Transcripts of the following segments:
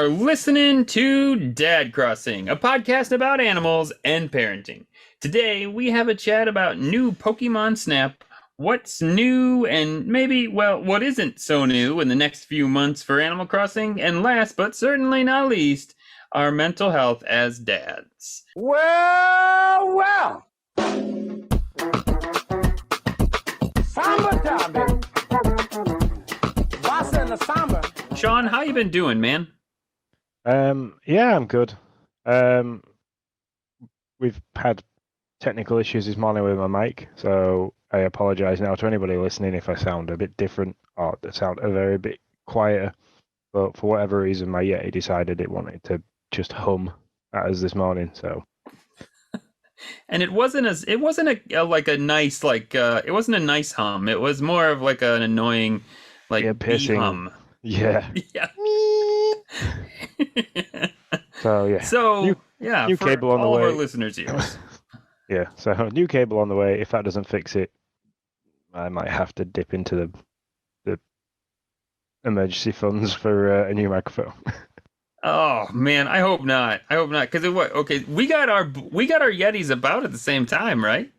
are listening to Dad Crossing, a podcast about animals and parenting. Today, we have a chat about new Pokémon Snap, what's new, and maybe, well, what isn't so new in the next few months for Animal Crossing, and last but certainly not least, our mental health as dads. Well. Samba time, baby. Bossa and the samba. Sean, how you been doing, man? Yeah, I'm good. We've had technical issues this morning with my mic, so I apologize now to anybody listening if I sound a bit different or sound a very bit quieter. But for whatever reason, my Yeti decided it wanted to just hum at us this morning. So, and it wasn't a nice hum. It was more of like an annoying, like bee hum. Yeah. Yeah. So yeah. So new for cable on the all way. of our listeners here. Yeah. So new cable on the way. If that doesn't fix it, I might have to dip into the emergency funds for a new microphone. Oh man, I hope not. Because okay, we got our Yetis about at the same time, right?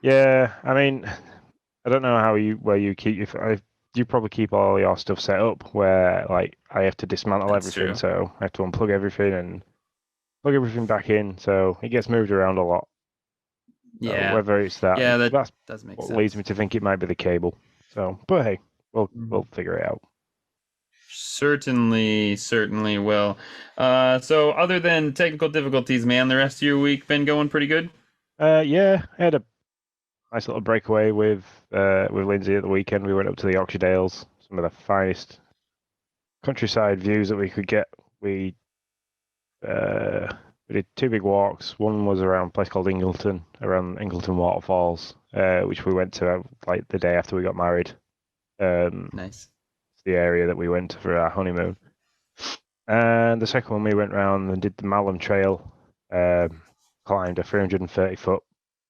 Yeah. I mean, I don't know where you keep you probably keep all your stuff set up where like I have to dismantle That's everything, true. so I have to unplug everything and plug everything back in, so it gets moved around a lot. Yeah. So whether it's that, that does make what sense. leads me to think it might be the cable. So, but hey, we'll figure it out. Certainly will. So other than technical difficulties, man, the rest of your week been going pretty good? Yeah, I had a nice little breakaway with Lindsay at the weekend. We went up to the Yorkshire Dales, some of the finest countryside views that we could get. We did two big walks. One was around a place called Ingleton, around Ingleton Waterfalls, which we went to like the day after we got married. Nice. It's the area that we went to for our honeymoon. And the second one, we went round and did the Malham Trail, climbed a 330-foot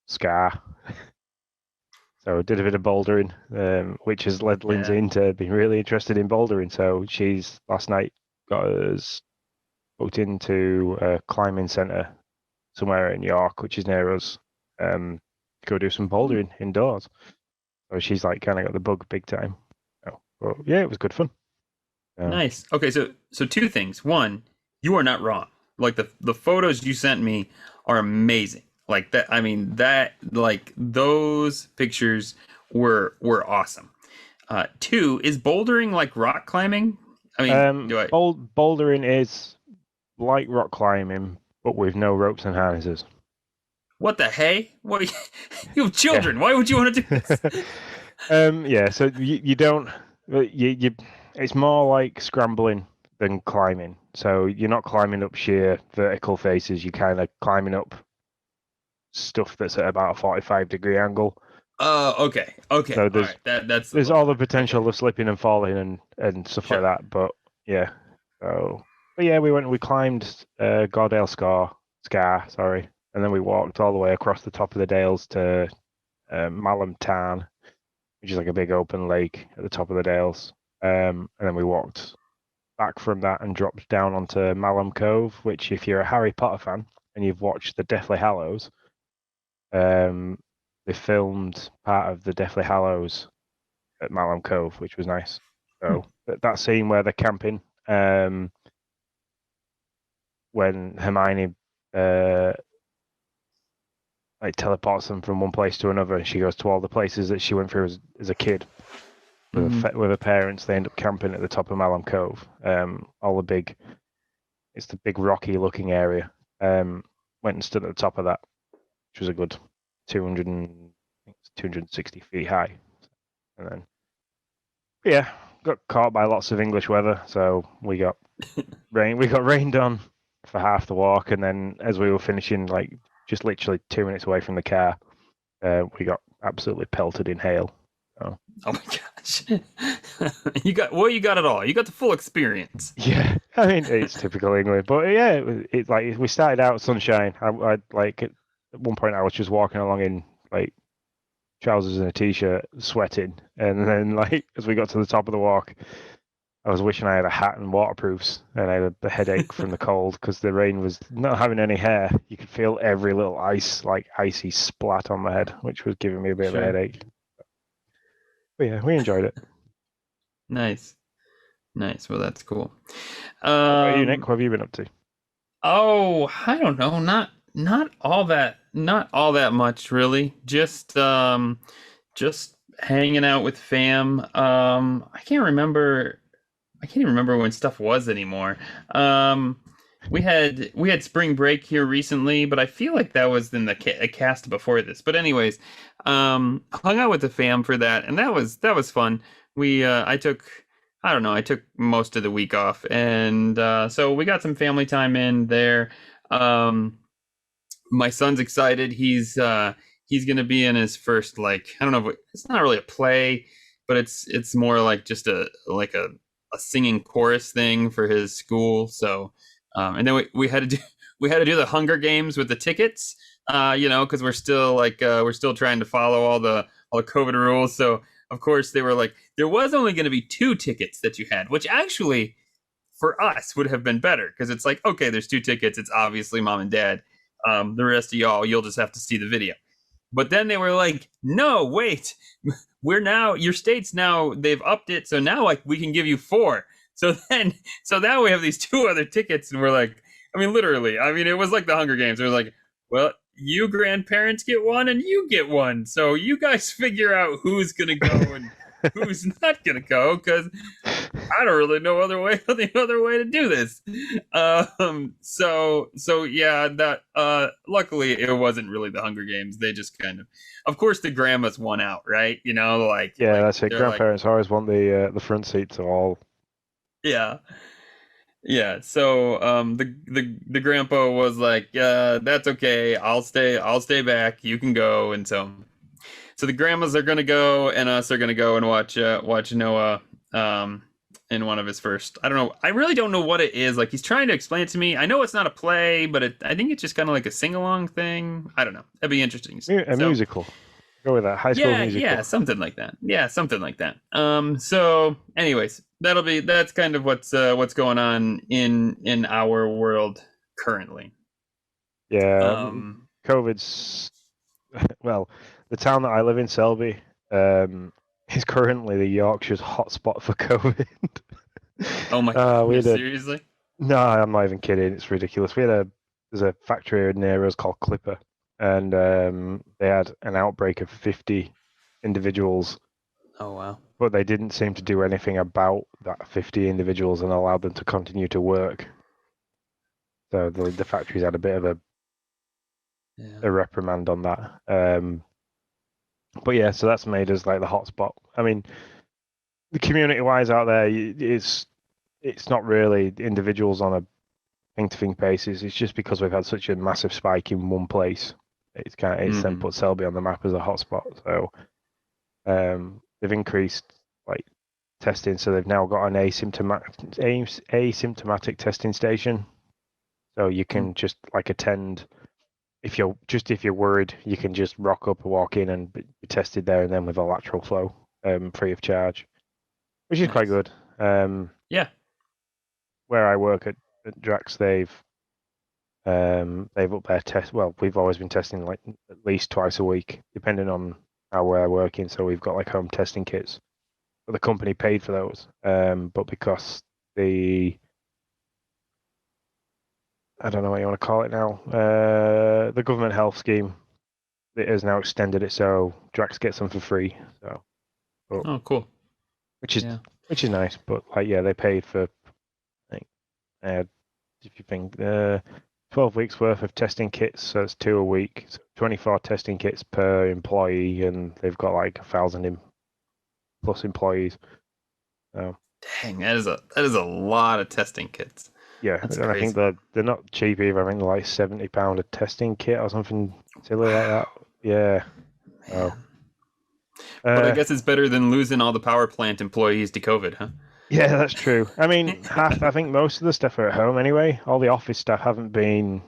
scar. So did a bit of bouldering, which has led Lindsay into being really interested in bouldering. So she's last night got us booked into a climbing centre somewhere in York, which is near us, to go do some bouldering indoors. So she's like kind of got the bug big time. So, but yeah, it was good fun. Nice. Okay, so two things. One, you are not wrong. Like the photos you sent me are amazing. Like that. I mean those pictures were awesome. Two, is bouldering like rock climbing? I mean, bouldering is like rock climbing, but with no ropes and harnesses. What the hey? What you have children? Yeah. Why would you want to do this? Yeah. So you don't. You it's more like scrambling than climbing. So you're not climbing up sheer vertical faces. You're kind of climbing up stuff that's at about a 45-degree angle. Okay. So there's all the potential of slipping and falling and stuff like that. But yeah. But yeah, we climbed Gordale Scar, sorry, and then we walked all the way across the top of the Dales to Malham Tarn, which is like a big open lake at the top of the Dales. And then we walked back from that and dropped down onto Malham Cove, which, if you're a Harry Potter fan and you've watched the Deathly Hallows, they filmed part of the Deathly Hallows at Malham Cove, which was nice. So that scene where they're camping, when Hermione like teleports them from one place to another, and she goes to all the places that she went through as a kid. With her parents, they end up camping at the top of Malham Cove. It's the big rocky looking area. Went and stood at the top of that, which was a good 260 feet high. And then, yeah, got caught by lots of English weather, so we got rained on for half the walk, and then as we were finishing, like just literally 2 minutes away from the car, we got absolutely pelted in hail. Oh my gosh! you got it all. You got the full experience. Yeah, I mean it's typical England, but yeah, it's like we started out sunshine. I like at one point I was just walking along in like trousers and a t-shirt, sweating, and then like as we got to the top of the walk, I was wishing I had a hat and waterproofs, and I had a headache from the cold because the rain was not having any hair. You could feel every little icy splat on my head, which was giving me a bit of a Sure. headache. But yeah, we enjoyed it. Nice. Well, that's cool. What about you, Nick? What have you been up to? Oh, I don't know. Not all that. Not all that much, really. Just hanging out with fam. I can't remember. I can't even remember when stuff was anymore. Um, we had spring break here recently, but I feel like that was in the a cast before this. But anyways, hung out with the fam for that, and that was fun. I don't know, I took most of the week off, and so we got some family time in there. Um, my son's excited. He's gonna be in his first, like, I don't know if it's not really a play, but it's more like just a singing chorus thing for his school. So and then we had to do we had to do the Hunger Games with the tickets, because we're still trying to follow all the COVID rules. So of course they were like, there was only going to be 2 tickets that you had, which actually for us would have been better, because it's like, okay, there's 2 tickets. It's obviously mom and dad. The rest of y'all, you'll just have to see the video. But then they were like, no, wait, your state's now, they've upped it. So now, like, we can give you 4. So now we have these 2 other tickets, and we're like, I mean, literally, I mean, it was like the Hunger Games. It was like, well, you grandparents get 1 and you get 1. So you guys figure out who's going to go and who's not going to go, because I don't really know the other way to do this. So yeah, that luckily it wasn't really the Hunger Games. They just of course, the grandmas won out, right? Yeah, that's it. Grandparents always want the front seat to all. Yeah. Yeah, so the grandpa was like, that's okay. I'll stay back. You can go. And so the grandmas are gonna go, and us are gonna go and watch Noah in one of his first. I don't know. I really don't know what it is. Like, he's trying to explain it to me. I know it's not a play, but I think it's just kind of like a sing along thing. I don't know. That'd be interesting. Musical. Go with that. High school musical. Yeah, something like that. Yeah, something like that. So anyways, that's kind of what's going on in our world currently. Yeah, COVID's well, the town that I live in, Selby, is currently the Yorkshire's hotspot for COVID. Oh my God! Seriously? No, I'm not even kidding. It's ridiculous. There's a factory near us called Clipper, and they had an outbreak of 50 individuals. Oh wow! But they didn't seem to do anything about that 50 individuals and allowed them to continue to work. So the factory's had a bit of a reprimand on that. But yeah, so that's made us like the hotspot. I mean, the community-wise out there, it's not really individuals on a thing-to-thing basis. It's just because we've had such a massive spike in one place. It's then put Selby on the map as a hotspot. So they've increased like testing, so they've now got an asymptomatic testing station. So you can just like attend. If you're worried, you can just rock up or walk in and be tested there and then with a lateral flow, free of charge, which is quite good. Yeah. Where I work at Drax, they've upped their test. Well, we've always been testing like at least twice a week, depending on how we're working. So we've got like home testing kits, but the company paid for those. But because I don't know what you want to call it now. The government health scheme, it has now extended it, so Drax gets them for free. So, oh, cool. Which is nice, but like they paid for, I think, if you think 12 weeks worth of testing kits, so it's 2 a week, so 24 testing kits per employee, and they've got like 1,000 plus employees. So. Dang, that is a lot of testing kits. Yeah, that's and crazy. I think they're not cheap either. I think they're like £70 a testing kit or something silly like that. Yeah. Oh. But I guess it's better than losing all the power plant employees to COVID, huh? Yeah, that's true. I mean, I think most of the stuff are at home anyway. All the office staff haven't been,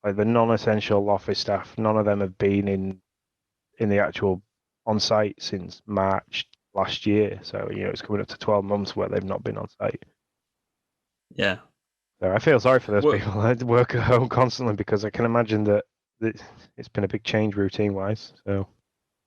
like the non-essential office staff, none of them have been in the actual on-site since March last year. So it's coming up to 12 months where they've not been on site. Yeah. So I feel sorry for those Well, people that work at home constantly, because I can imagine that it's been a big change routine wise. So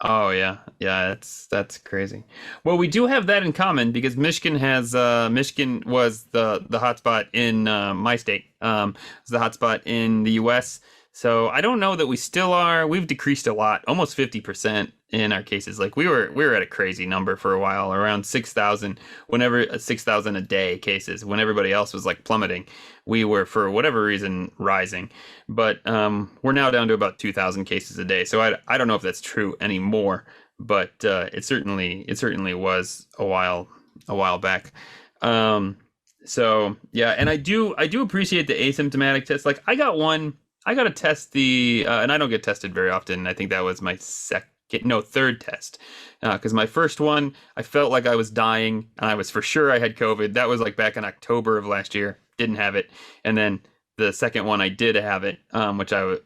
oh yeah, yeah, that's crazy. Well, we do have that in common because Michigan was the hotspot in my state. It's the hotspot in the U.S. So I don't know that we still are. We've decreased a lot, almost 50% in our cases. Like we were at a crazy number for a while, around 6,000. Whenever 6,000 a day cases, when everybody else was like plummeting, we were for whatever reason rising. But we're now down to about 2,000 cases a day. So I don't know if that's true anymore, but it certainly was a while back. Um, so yeah, and I do appreciate the asymptomatic test. Like I got to test and I don't get tested very often. I think that was my third test, because my first one I felt like I was dying and I was for sure I had COVID. That was like back in October of last year. Didn't have it, and then the second one I did have it, which I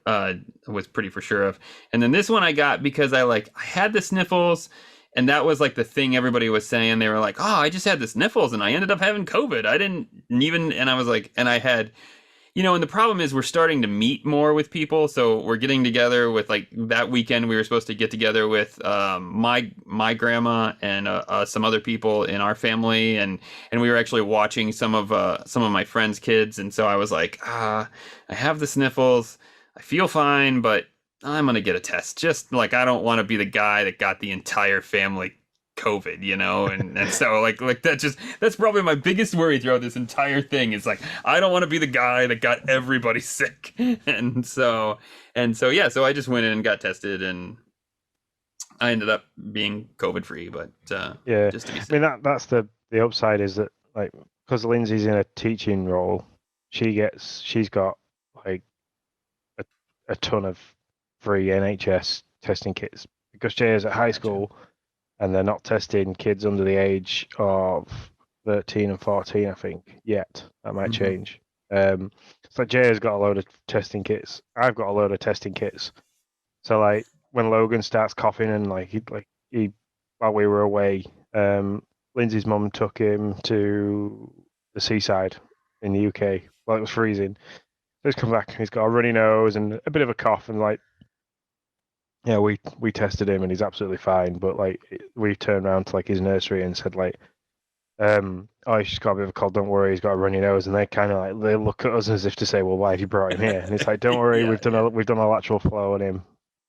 was pretty for sure of. And then this one I got because I had the sniffles, and that was like the thing everybody was saying. They were like, "Oh, I just had the sniffles and I ended up having COVID. I didn't even," and I was like, and I had, and the problem is we're starting to meet more with people. So we're getting together with, like, that weekend we were supposed to get together with my grandma and some other people in our family, and we were actually watching some of my friends' kids. And so I was like, I have the sniffles. I feel fine, but I'm gonna get a test. Just like I don't want to be the guy that got the entire family COVID, and so like that's probably my biggest worry throughout this entire thing is like I don't want to be the guy that got everybody sick. And so yeah, so I just went in and got tested, and I ended up being COVID free, but yeah, just to be I safe. mean that's the upside, is that, like, because Lindsay's in a teaching role, she's got like a ton of free NHS testing kits, because Jay is at high Gotcha. school and they're not testing kids under the age of 13 and 14, I think, yet. That might Hmm. change. So Jay has got a load of testing kits. I've got a load of testing kits. So, like, when Logan starts coughing and he while we were away, Lindsay's mum took him to the seaside in the UK while it was freezing. So he's come back and he's got a runny nose and a bit of a cough, and like, yeah, we tested him and he's absolutely fine. But like, we turned around to like his nursery and said like, oh, he's just got a bit of a cold. Don't worry, he's got a runny nose. And they kind of like, they look at us as if to say, well, why have you brought him here? And it's like, don't worry, Yeah, yeah. we've done a lateral flow on him.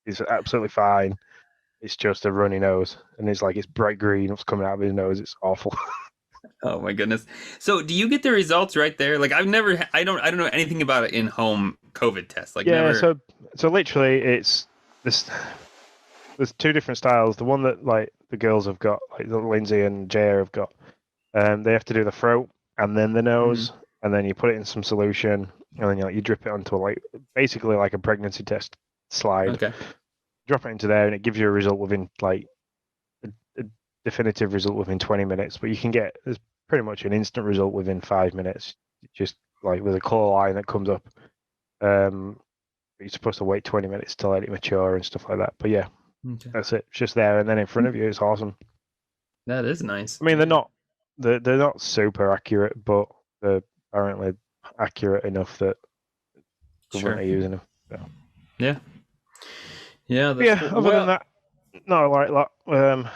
He's absolutely fine. It's just a runny nose, and it's like it's bright green. What's coming out of his nose? It's awful. Oh my goodness. So do you get the results right there? Like I don't know anything about an in-home COVID test. Like Yeah. never. So literally, it's this. There's two different styles. The one that like the girls have got, like Lindsay and Jaya have got, they have to do the throat and then the Mhm. nose, and then you put it in some solution, and then you drip it onto basically like a pregnancy test slide. Okay. Drop it into there, and it gives you a result within like a definitive result within 20 minutes. But you can get there's pretty much an instant result within 5 minutes, just like with a colour line that comes up. But you're supposed to wait 20 minutes to let it mature and stuff like that. But yeah, Okay. that's it. It's just there and then in front of you. It's awesome. That is nice. I mean, Yeah. they're not super accurate, but they're apparently accurate enough that government Sure. are using them. So. Yeah. Yeah, But that's yeah, cool. other than Well, that, no, like that.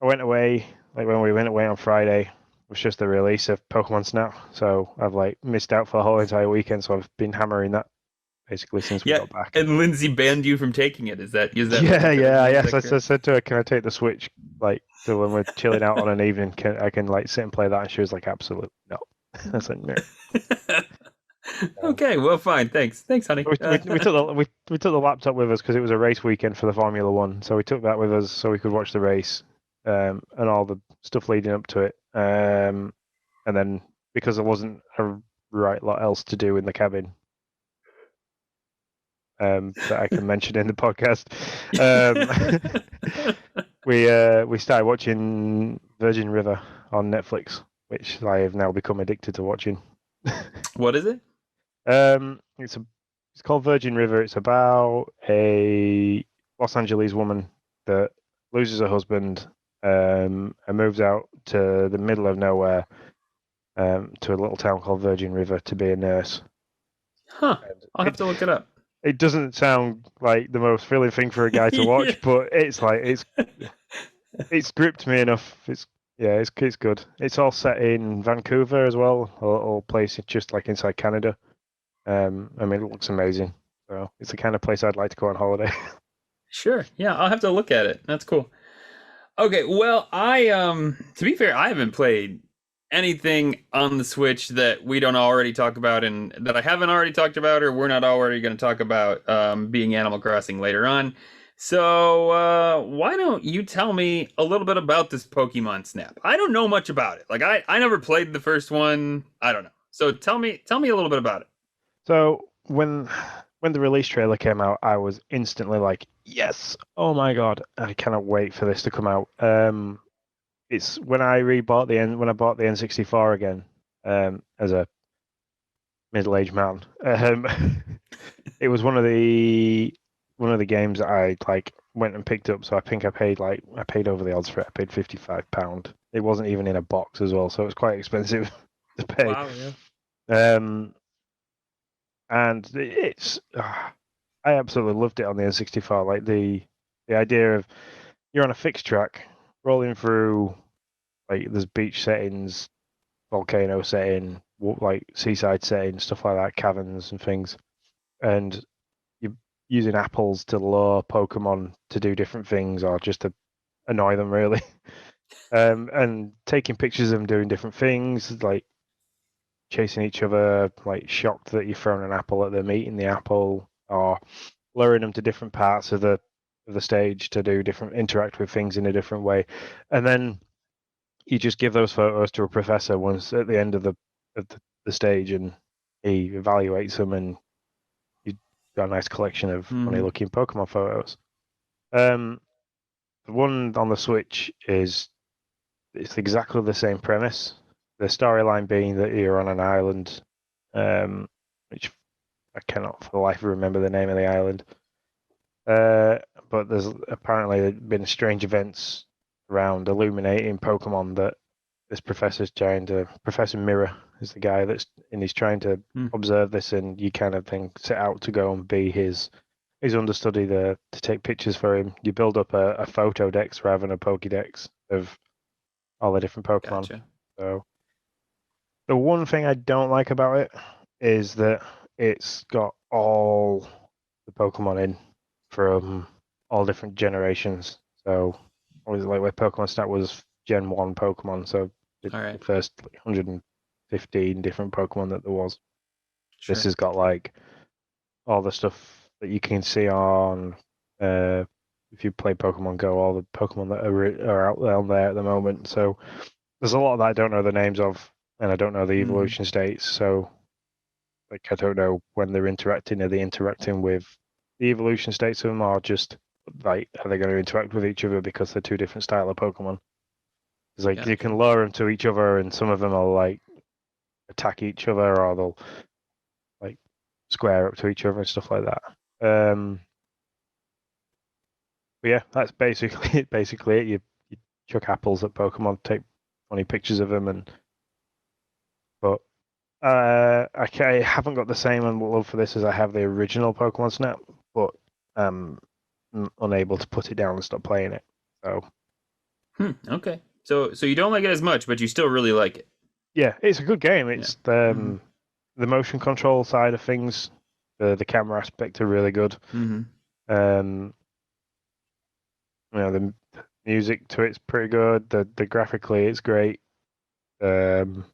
I went away, like when we went away on Friday, it was just the release of Pokemon Snap. So I've like missed out for the whole entire weekend. So I've been hammering that basically since we yeah, got back. and Lindsay banned you from taking it. Is that what Yeah, you're telling yeah, me? Is yes. that I correct? said to her, "Can I take the Switch? Like, so when we're chilling out on an evening, I can like sit and play that?" And she was like, "Absolutely no." I said, "No." Okay, well, fine. Thanks, honey. We took we took the laptop with us because it was a race weekend for the Formula One, so we took that with us so we could watch the race, and all the stuff leading up to it. And then because there wasn't a right lot else to do in the cabin, that I can mention in the podcast, we started watching Virgin River on Netflix, which I have now become addicted to watching. What is it? It's called Virgin River. It's about a Los Angeles woman that loses her husband and moves out to the middle of nowhere, to a little town called Virgin River to be a nurse. Huh. And I'll have to look it up. it doesn't sound like the most thrilling thing for a guy to watch, but it's gripped me enough. It's good. It's all set in Vancouver as well, a little place just like inside Canada. I mean, it looks amazing. So it's the kind of place I'd like to go on holiday. Sure. Yeah, I'll have to look at it. That's cool. Okay, well, to be fair, I haven't played anything on the Switch that we don't already talk about and that I haven't already talked about or we're not already going to talk about being Animal Crossing later on. So, why don't you tell me a little bit about this Pokemon Snap? I don't know much about it. Like I never played the first one. I don't know. So tell me a little bit about it. So when the release trailer came out, I was instantly like, yes, oh my god, I cannot wait for this to come out. It's when I bought the N64 again, as a middle-aged man. It was one of the games that I like went and picked up. So I think I paid over the odds for it. I paid £55. It wasn't even in a box as well, so it was quite expensive to pay. Wow, yeah. And I absolutely loved it on the N64. Like the idea of you're on a fixed track, rolling through, like there's beach settings, volcano setting, like seaside setting, stuff like that, caverns and things, and you're using apples to lure Pokemon to do different things or just to annoy them, really. And taking pictures of them doing different things, like chasing each other, like shocked that you've thrown an apple at them, eating the apple, or luring them to different parts of the stage to interact with things in a different way, and then you just give those photos to a professor once at the end of the stage, and he evaluates them, and you've got a nice collection of funny looking Pokemon photos. The one on the Switch it's exactly the same premise. The storyline being that you're on an island, which I cannot for the life of remember the name of the island. But there's apparently been strange events around illuminating Pokemon that this professor's trying to. Professor Mirror is the guy he's trying to observe this, and you kind of then set out to go and be his understudy there to take pictures for him. You build up a photo dex rather than a Pokédex of all the different Pokemon. Gotcha. So the one thing I don't like about it is that it's got all the Pokemon in from all different generations. So was like where Pokemon Snap was Gen 1 Pokemon, so the first 115 different Pokemon that there was. Sure. This has got like all the stuff that you can see on if you play Pokemon Go, all the Pokemon that are out there at the moment. So there's a lot that I don't know the names of, and I don't know the evolution states. So like I don't know when they're interacting. Are they interacting with the evolution states of them, or just like are they going to interact with each other because they're two different style of Pokemon? It's like you can lure them to each other, and some of them will like attack each other, or they'll like square up to each other and stuff like that. But yeah, that's basically it. You chuck apples at Pokemon, take funny pictures of them, but I haven't got the same love for this as I have the original Pokemon Snap, but I'm unable to put it down and stop playing it. So. Okay. So you don't like it as much, but you still really like it. Yeah, it's a good game. It's the motion control side of things, the camera aspect are really good. The music to it's pretty good. The graphically it's great. The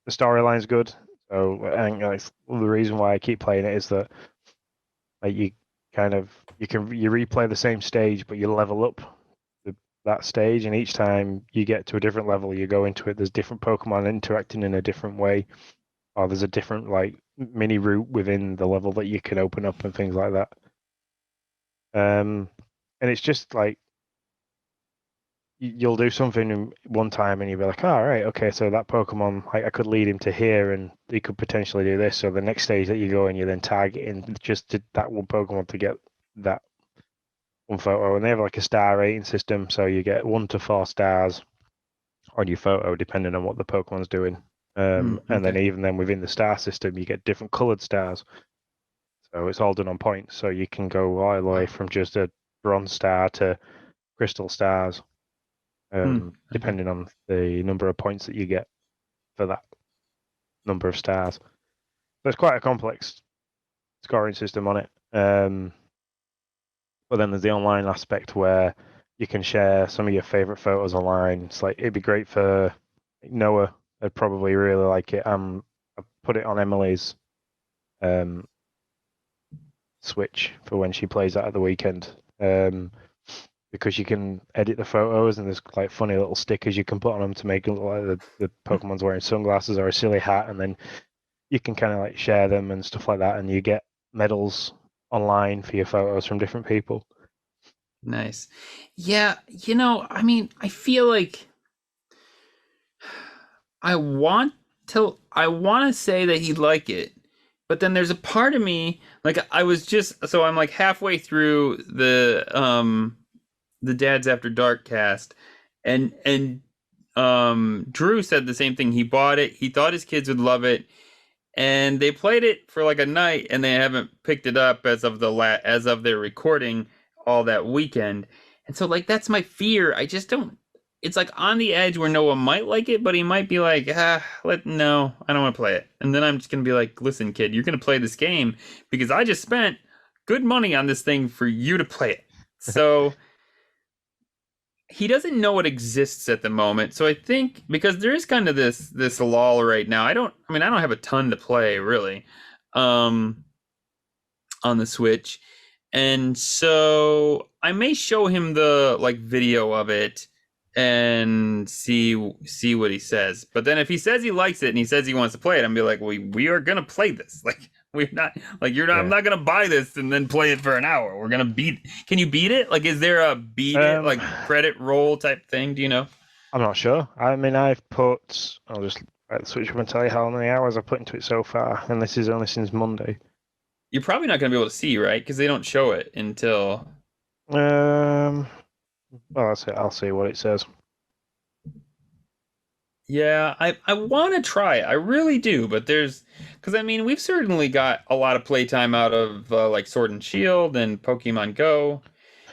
storyline's good. So I think that's the reason why I keep playing it is that like you replay the same stage, but you level up that stage, and each time you get to a different level, you go into it. There's different Pokemon interacting in a different way, or there's a different like mini route within the level that you can open up and things like that. And it's just like you'll do something one time and you'll be like, oh, right, okay, so that Pokemon, I could lead him to here and he could potentially do this. So the next stage that you go and you then tag in just to that one Pokemon to get that one photo, and they have like a star rating system, so you get 1 to 4 stars on your photo depending on what the Pokemon's doing. And then Okay. even then within the star system, you get different coloured stars. So it's all done on points. So you can go all the way from just a bronze star to crystal stars, Okay. depending on the number of points that you get for that number of stars. So it's quite a complex scoring system on it. But then there's the online aspect where you can share some of your favorite photos online. It's like it'd be great for Noah. I'd probably really like it. I put it on Emily's Switch for when she plays that at the weekend. Because you can edit the photos and there's like funny little stickers you can put on them to make it look like the Pokemon's wearing sunglasses or a silly hat, and then you can kind of like share them and stuff like that, and you get medals online for your photos from different people. Nice. Yeah, I mean, I feel like I want to say that he'd like it, but then there's a part of me like I'm like halfway through the Dads After Dark cast, and Drew said the same thing. He bought it. He thought his kids would love it, and they played it for like a night, and they haven't picked it up as of their recording all that weekend. And so like that's my fear. I just don't. It's like on the edge where Noah might like it, but he might be like, no, I don't want to play it. And then I'm just gonna be like, listen, kid, you're gonna play this game because I just spent good money on this thing for you to play it. So he doesn't know it exists at the moment. So I think because there is kind of this lull right now. I don't have a ton to play really on the Switch. And so I may show him the like video of it and see what he says. But then if he says he likes it and he says he wants to play it, I'm gonna be like, we are gonna play this. Like we're not like you're not. Yeah. I'm not gonna buy this and then play it for an hour. We're gonna beat. Can you beat it? Like, is there a beat it like credit roll type thing? Do you know? I'm not sure. I mean, I'll just write the Switch up and tell you how many hours I've put into it so far, and this is only since Monday. You're probably not gonna be able to see, right? Because they don't show it until. Well, that's it. I'll see what it says. Yeah, I want to try it. I really do, but because I mean, we've certainly got a lot of playtime out of like Sword and Shield and Pokemon Go,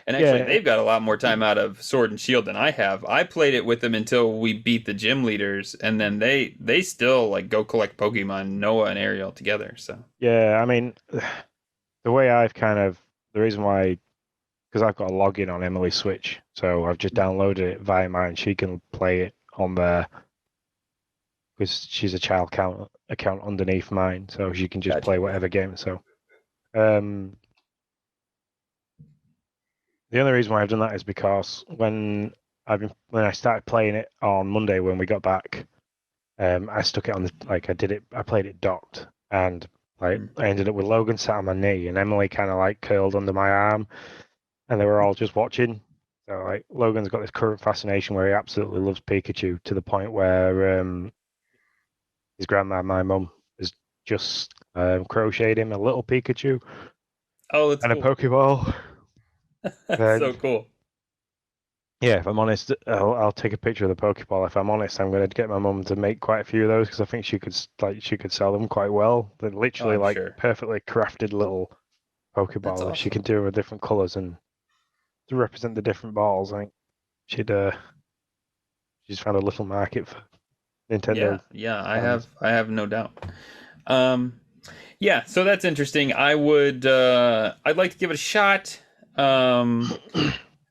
and actually they've got a lot more time out of Sword and Shield than I have. I played it with them until we beat the gym leaders, and then they still like go collect Pokemon, Noah and Ariel together. So yeah, I mean, the way the reason why, because I've got a login on Emily's Switch, so I've just downloaded it via mine. She can play it on there because she's a child account underneath mine, so she can just play whatever game. So, the only reason why I've done that is because when I started playing it on Monday when we got back, I stuck it on I played it docked, and like I ended up with Logan sat on my knee and Emily kind of like curled under my arm, and they were all just watching. So like Logan's got this current fascination where he absolutely loves Pikachu to the point where his grandma, my mum, has just crocheted him a little Pikachu. Oh, that's and cool. A Pokeball. That's so cool. Yeah, if I'm honest, I'll take a picture of the Pokeball. If I'm honest, I'm going to get my mum to make quite a few of those because I think she could sell them quite well. They're literally perfectly crafted little Pokeball awesome. that she can do with different colors and to represent the different balls. I think she's found a little market for Nintendo. Yeah, I have no doubt. Yeah, so that's interesting. I'd like to give it a shot. But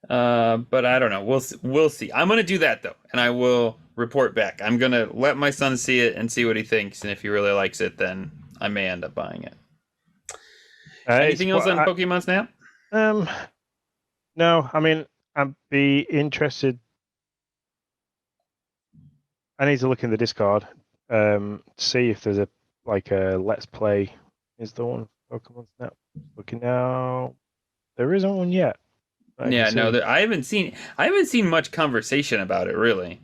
I don't know. We'll see. I'm gonna do that though, and I will report back. I'm gonna let my son see it and see what he thinks, and if he really likes it, then I may end up buying it. Anything else on Pokemon Snap? No. I mean, I'd be interested. I need to look in the Discord, see if there's a Let's Play. Is the one Pokemon Snap? Looking now, there isn't one yet. Yeah, no, I haven't seen much conversation about it really.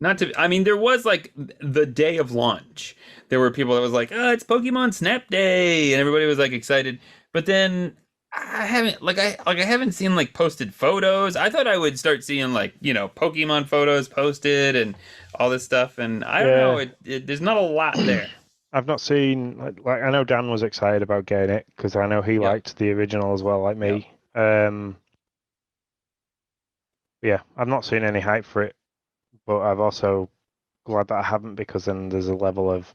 I mean, there was like the day of launch. There were people that was like, "Oh, it's Pokemon Snap Day," and everybody was like excited. But then I haven't I haven't seen like posted photos. I thought I would start seeing like, Pokemon photos posted and all this stuff, and I don't know, Yeah, there's not a lot there. I've not seen like I know Dan was excited about getting it because I know he Yep. liked the original as well, like Yep. me. Yeah, I've not seen any hype for it, but I've also glad that I haven't because then there's a level of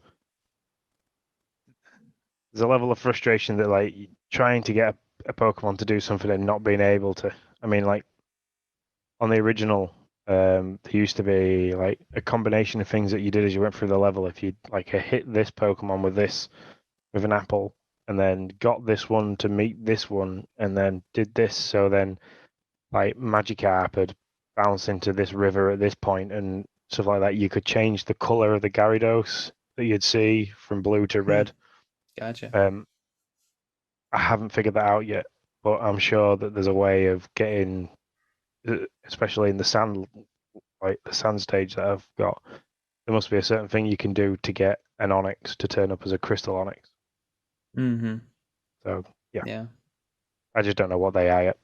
frustration that like trying to get a Pokemon to do something and not being able to. I mean, like on the original, there used to be like a combination of things that you did as you went through the level. If you like hit this Pokemon with an apple, and then got this one to meet this one, and then did this, so then like Magikarp had bounced into this river at this point and stuff like that. You could change the color of the Gyarados that you'd see from blue to Hmm. red. Gotcha. I haven't figured that out yet, but I'm sure that there's a way of getting, especially in the sand, like the sand stage that I've got. There must be a certain thing you can do to get an Onyx to turn up as a Crystal Onyx. Mm-hmm. So yeah, Yeah. I just don't know what they are yet,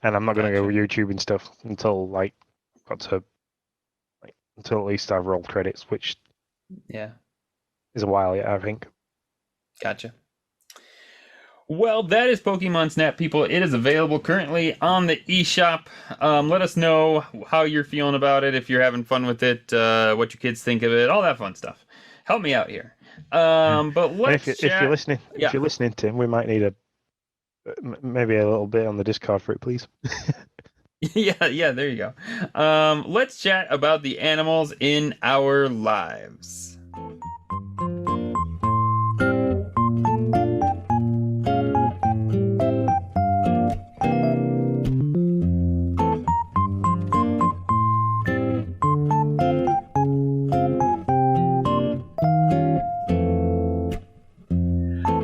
and I'm not going to go Gotcha. YouTube and stuff until like got to until at least I've rolled credits, which Yeah. is a while yet, I think. Gotcha. Well, that is Pokemon Snap, people. It is available currently on the eShop. Let us know how you're feeling about it, if you're having fun with it, what your kids think of it, all that fun stuff. Help me out here. But And let's if you're chat. listening, Yeah. Tim, we might need maybe a little bit on the Discord for it, please. Yeah, there you go. Let's chat about the animals in our lives.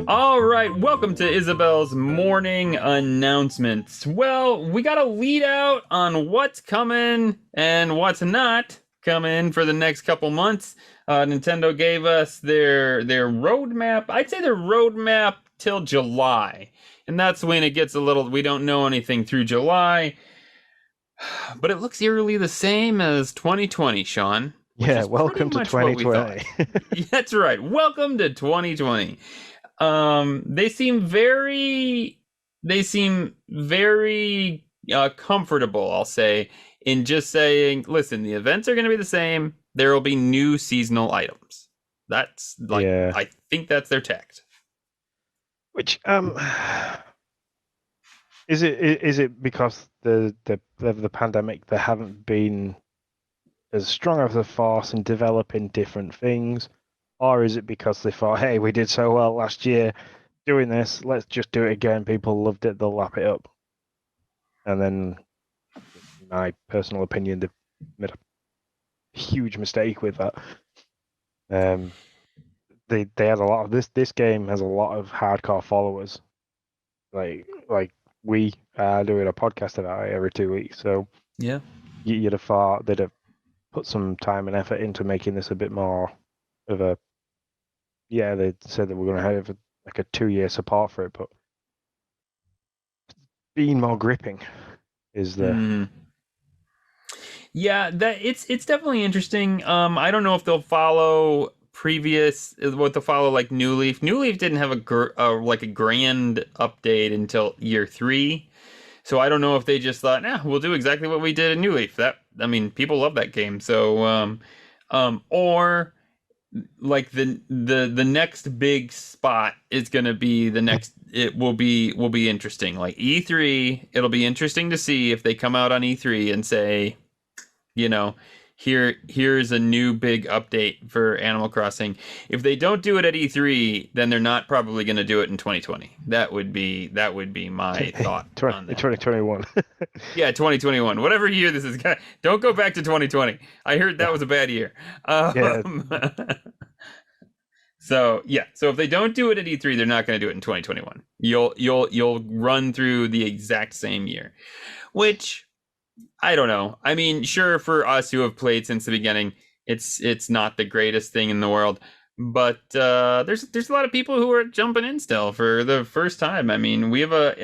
All right, welcome to Isabel's morning announcements. Well, we got a lead out on what's coming and what's not coming for the next couple months. Nintendo gave us their roadmap. I'd say their roadmap till July, and that's when it gets a little. We don't know anything through July, but it looks eerily the same as 2020, Sean. Which Yeah, is pretty welcome to much what we thought. 2020. That's right. Welcome to 2020. They seem very comfortable, I'll say, in just saying, listen, the events are going to be the same. There will be new seasonal items. That's like, Yeah. I think that's their tact. Which is it because the pandemic they haven't been as strong of a force in developing different things, or is it because they thought, hey, we did so well last year doing this, let's just do it again. People loved it, they'll lap it up. And then, in my personal opinion, they've made a huge mistake with that. They had a lot of this game has a lot of hardcore followers. Like we are doing a podcast about it every 2 weeks, so Yeah. you'd have thought they'd have put some time and effort into making this a bit more of a. Yeah, they said that we're going to have like a 2 year support for it, but being more gripping is the. Mm. Yeah, that it's definitely interesting. I don't know if they'll follow what they'll follow like New Leaf. New Leaf didn't have like a grand update until year 3. So I don't know if they just thought, nah, we'll do exactly what we did in New Leaf. I mean, people love that game. So or like the next big spot is going to be the next. It will be interesting. Like E3, it'll be interesting to see if they come out on E3 and say, you know, here's a new big update for Animal Crossing. If they don't do it at E3, then they're not probably going to do it in 2020. That would be my thought on that. 2021. Yeah, 2021. Whatever year this is. Don't go back to 2020. I heard that was a bad year. Yeah. So if they don't do it at E3, they're not going to do it in 2021. You'll run through the exact same year, which I don't know. I mean, sure, for us who have played since the beginning, it's not the greatest thing in the world. But there's a lot of people who are jumping in still for the first time. I mean, we have a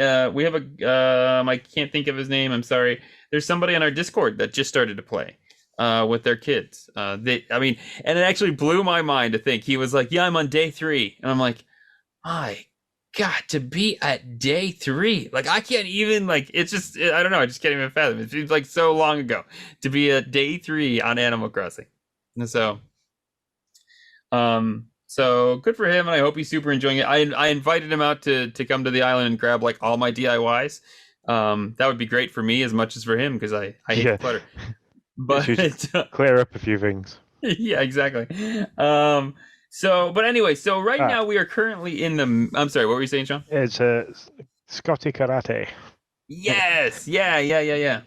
I can't think of his name. I'm sorry. There's somebody on our Discord that just started to play with their kids. I mean, and it actually blew my mind to think he was like, "Yeah, I'm on day 3," and I'm like, "My God, to be at day 3, like I can't even like. It's just I don't know. I just can't even fathom. It seems like so long ago to be at day 3 on Animal Crossing, and so good for him, and I hope he's super enjoying it. I invited him out to come to the island and grab like all my DIYs. That would be great for me as much as for him because I hate the clutter. But clear up a few things. Yeah, exactly. But anyway, so right now we are currently in the. I'm sorry, what were you saying, Sean? It's Scotty Karate. Yes, yeah.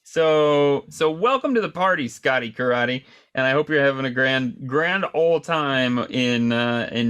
So welcome to the party, Scotty Karate, and I hope you're having a grand old time in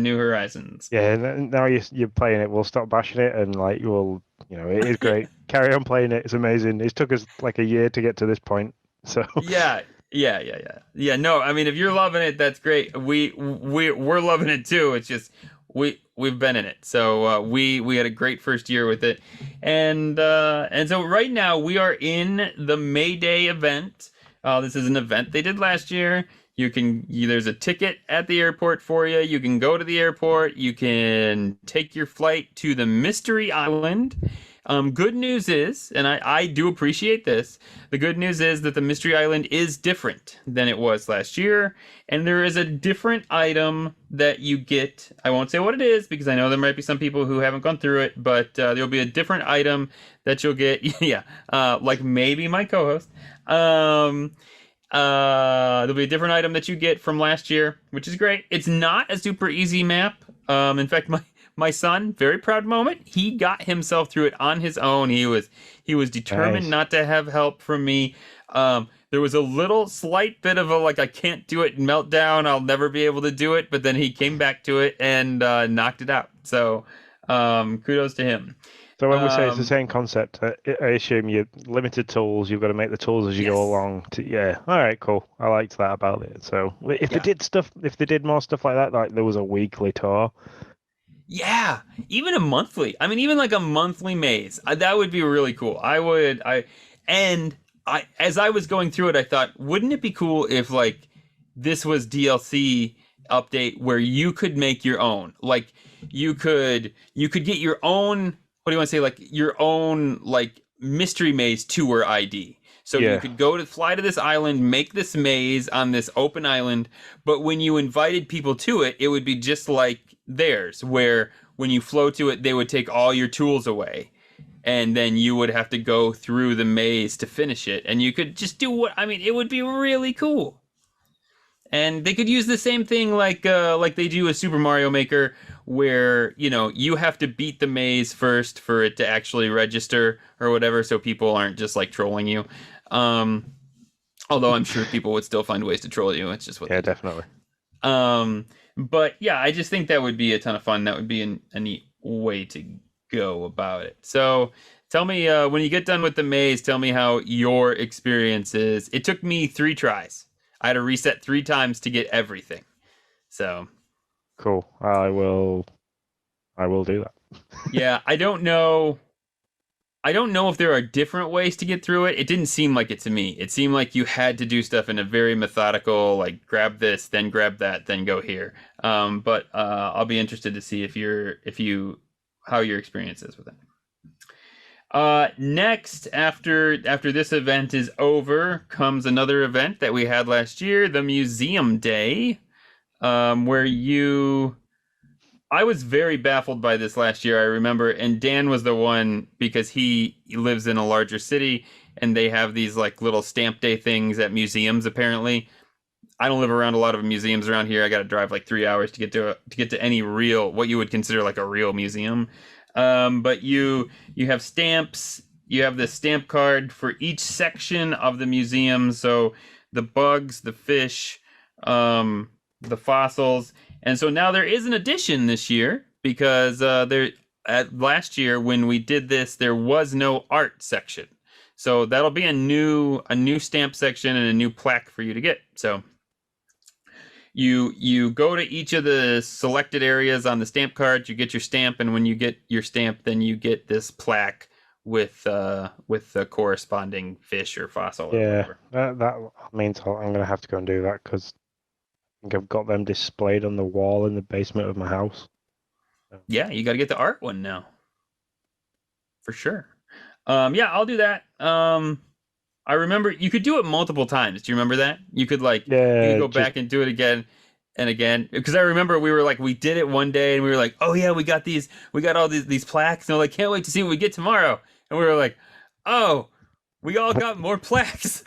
New Horizons. Yeah, now you're playing it, we'll stop bashing it, and like it is great. Carry on playing it; it's amazing. It took us like a year to get to this point, so yeah. No, I mean, if you're loving it, that's great. We're loving it too. It's just we've been in it, so we had a great first year with it, and so right now we are in the May Day event. This is an event they did last year. There's a ticket at the airport for you. You can go to the airport. You can take your flight to the Mystery Island. Good news is, and I do appreciate this, the good news is that the Mystery Island is different than it was last year, and there is a different item that you get. I won't say what it is because I know there might be some people who haven't gone through it, but there'll be a different item that you'll get. Yeah, like maybe my co-host. There'll be a different item that you get from last year, which is great. It's not a super easy map. In fact, my son, very proud moment, he got himself through it on his own. He was determined not to have help from me. There was a little slight bit of a like I can't do it meltdown. I'll never be able to do it. But then he came back to it and knocked it out. So kudos to him. So when we say it's the same concept, I assume you're limited tools. You've got to make the tools as you go along. Yeah. All right. Cool. I liked that about it. So if they did more stuff like that, like there was a weekly tour. Yeah, even a monthly. I mean, even like a monthly maze. That would be really cool. As I was going through it, I thought, wouldn't it be cool if like this was DLC update where you could make your own? Like you could get your own. What do you want to say? Like your own like mystery maze tour ID. So you could fly to this island, make this maze on this open island, but when you invited people to it, it would be just like theirs, where when you flow to it, they would take all your tools away, and then you would have to go through the maze to finish it, and you could just do it would be really cool. And they could use the same thing like they do with Super Mario Maker, where you have to beat the maze first for it to actually register or whatever, so people aren't just like trolling you. Although I'm sure people would still find ways to troll you. It's just what they do. Definitely. But yeah, I just think that would be a ton of fun. That would be a neat way to go about it. So tell me when you get done with the maze, tell me how your experience is. It took me 3 tries. I had to reset 3 times to get everything. So cool. I will do that. Yeah, I don't know if there are different ways to get through it. It didn't seem like it to me. It seemed like you had to do stuff in a very methodical, like grab this, then grab that, then go here. But I'll be interested to see how your experience is with it. Next, after this event is over, comes another event that we had last year, the Museum Day, where I was very baffled by this last year, I remember, and Dan was the one because he lives in a larger city, and they have these like little stamp day things at museums. Apparently, I don't live around a lot of museums around here. I got to drive like 3 hours to get to any real, what you would consider like a real museum. But you have stamps. You have the stamp card for each section of the museum. So the bugs, the fish, the fossils. And so now there is an addition this year because last year when we did this, there was no art section. So that'll be a new stamp section and a new plaque for you to get. So, you go to each of the selected areas on the stamp card, you get your stamp, and when you get your stamp, then you get this plaque with the corresponding fish or fossil or Yeah, whatever. that means I'm gonna have to go and do that because I think I've got them displayed on the wall in the basement of my house. Yeah, you got to get the art one now. For sure. Yeah, I'll do that. I remember you could do it multiple times. Do you remember that? You could Yeah, go just back and do it again and again. Because I remember we did it one day and we were like, oh yeah, we got all these plaques, and we're like, can't wait to see what we get tomorrow. And we were like, oh, we all got more plaques.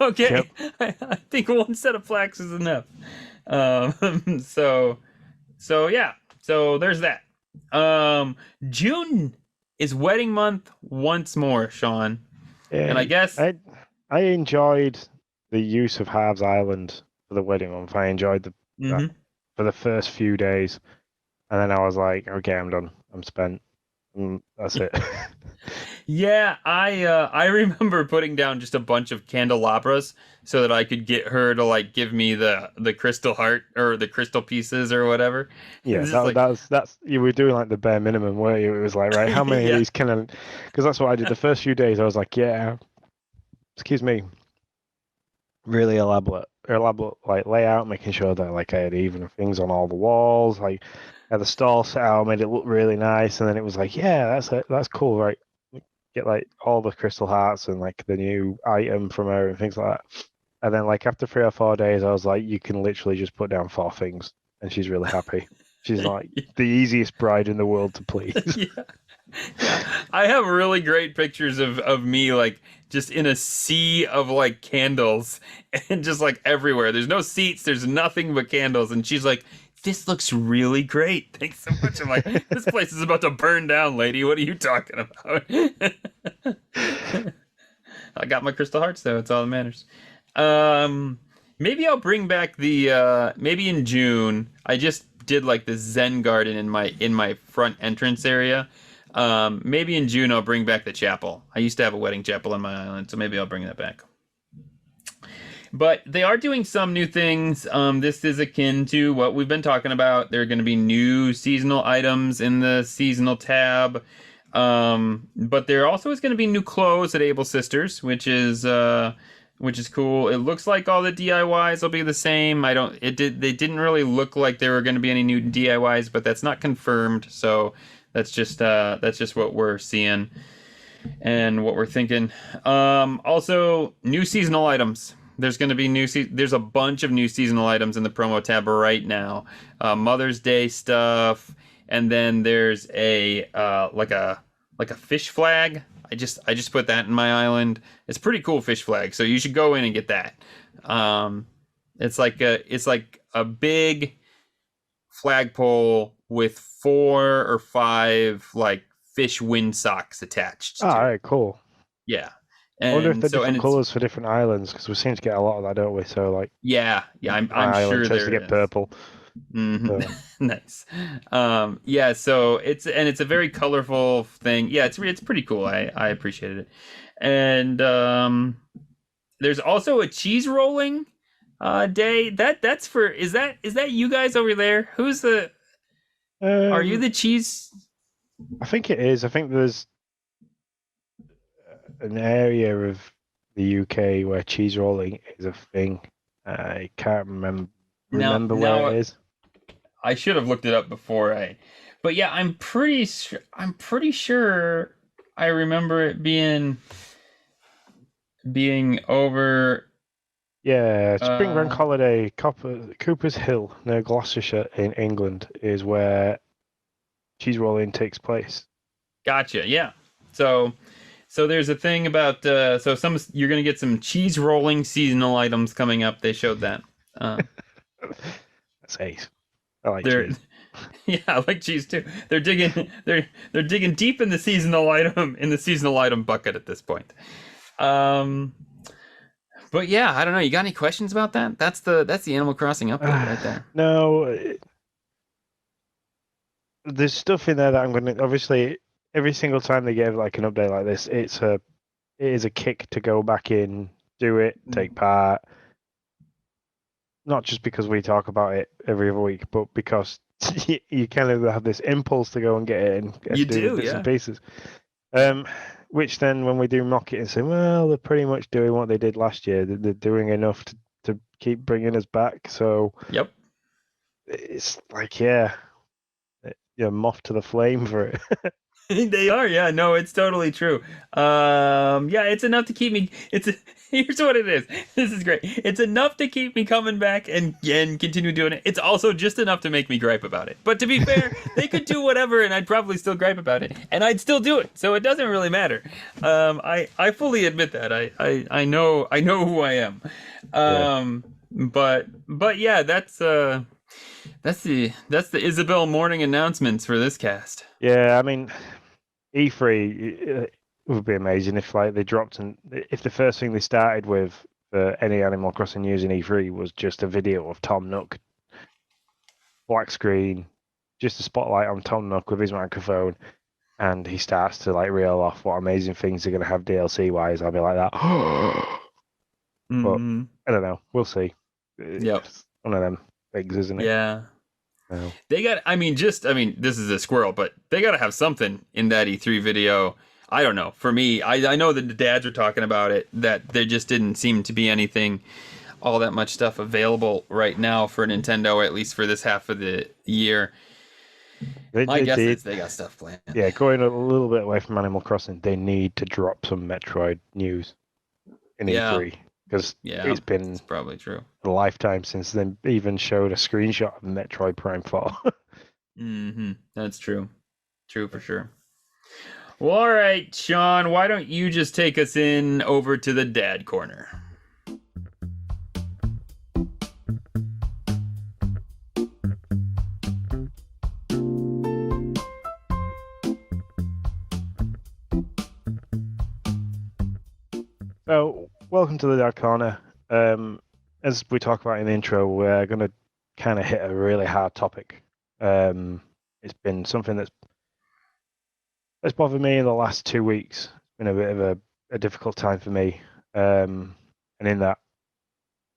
Okay. Yep. I think one set of plaques is enough. So yeah, so there's that. June is wedding month once more, Sean. And I guess I enjoyed the use of Halves Island for the wedding month. I enjoyed that Mhm. for the first few days, and then I was like, okay, I'm done. I'm spent. That's it. Yeah, I remember putting down just a bunch of candelabras so that I could get her to give me the crystal heart or the crystal pieces or whatever. Yeah, It's just that's you were doing like the bare minimum, weren't you? It was like, right, how many of yeah. these can I? Because that's what I did the first few days. I was like, yeah, excuse me, really elaborate like layout, making sure that like I had even things on all the walls, like had the stall set out, made it look really nice, and then it was like, yeah, that's cool, right? Get like all the crystal hearts and like the new item from her and things like that. And then like after 3 or 4 days, I was like, you can literally just put down 4 things, and she's really happy. She's like the easiest bride in the world to please. Yeah. Yeah. I have really great pictures of me just in a sea of candles and just everywhere. There's no seats, there's nothing but candles, and she's like, this looks really great. Thanks so much. I'm like, this place is about to burn down, lady. What are you talking about? I got my crystal hearts though, it's all that matters. Maybe I'll bring back the maybe in June. I just did the Zen garden in my front entrance area. Maybe in June I'll bring back the chapel. I used to have a wedding chapel on my island, so maybe I'll bring that back. But they are doing some new things. This is akin to what we've been talking about. There are going to be new seasonal items in the seasonal tab. But there also is going to be new clothes at Able Sisters, which is cool. It looks like all the DIYs will be the same. They didn't really look like there were going to be any new DIYs, but that's not confirmed. So that's just what we're seeing and what we're thinking. Also new seasonal items. There's going to be there's a bunch of new seasonal items in the promo tab right now. Mother's Day stuff, and then there's a fish flag. I just put that in my island. It's a pretty cool fish flag, so you should go in and get that. It's like a big flagpole with 4 or 5 fish windsocks attached. All right, cool. Yeah. I wonder if And they're so, and different it's colors for different islands because we seem to get a lot of that, don't we? So like, yeah, I'm my sure island tends to there get is. purple. Mhm. So, Nice. Yeah, so it's a very colorful thing. Yeah, it's pretty cool. I appreciated it. And there's also a cheese rolling day. That's for is that you guys over there? Who's the Are you the cheese? I think it is. I think there's an area of the UK where cheese rolling is a thing. I can't remember where Now it is. I should have looked it up before but yeah, I'm pretty sure I remember it being over. Yeah, Spring Bank Holiday, Cooper's Hill, near Gloucestershire in England, is where cheese rolling takes place. Gotcha. Yeah. So there's a thing about you're gonna get some cheese rolling seasonal items coming up. They showed that. That's ace. I like They're cheese. yeah, I like cheese too. They're digging deep in the seasonal item bucket at this point. But yeah, I don't know. You got any questions about that? That's the Animal Crossing update right there. No, there's stuff in there that I'm gonna obviously every single time they give like an update like this, it is a kick to go back in, do it, take part. not just because we talk about it every other week, but because you kind of have this impulse to go and get it and You do the do, bits yeah. and pieces. Which then, when we do mock it and say, well, they're pretty much doing what they did last year. They're doing enough to keep bringing us back. So Yep. it's like, yeah, you're moth to the flame for it. They are, yeah. No, it's totally true. Yeah, it's enough to keep me. Here's what it is. This is great. It's enough to keep me coming back and continue doing it. It's also just enough to make me gripe about it. But to be fair, they could do whatever, and I'd probably still gripe about it, and I'd still do it. So it doesn't really matter. I fully admit that. I know who I am. But yeah, that's the Isabel morning announcements for this cast. Yeah, I mean, E3 would be amazing if like they dropped, and if the first thing they started with for any Animal Crossing news in E3 was just a video of Tom Nook, black screen, just a spotlight on Tom Nook with his microphone, and he starts to like reel off what amazing things they're gonna have DLC wise. I'll be like that. But I don't know. We'll see. Yep. It's one of them things, isn't it? Yeah. No. They got, I mean, this is a squirrel, but they got to have something in that E3 video. I don't know. For me, I know that the dads were talking about it, that there just didn't seem to be anything, all that much stuff available right now for Nintendo, at least for this half of the year. My guess is they got stuff planned. Yeah, going a little bit away from Animal Crossing, they need to drop some Metroid news in E3. Because it's probably true. A lifetime since they even showed a screenshot of Metroid Prime 4. That's true. True for sure. Well, all right, Sean, why don't you just take us in over to the dad corner? So, welcome to the Dad Corner. As we talk about in the intro, we're going to kind of hit a really hard topic. It's been something that's bothered me in the last 2 weeks. It's been a bit of a difficult time for me. And in that,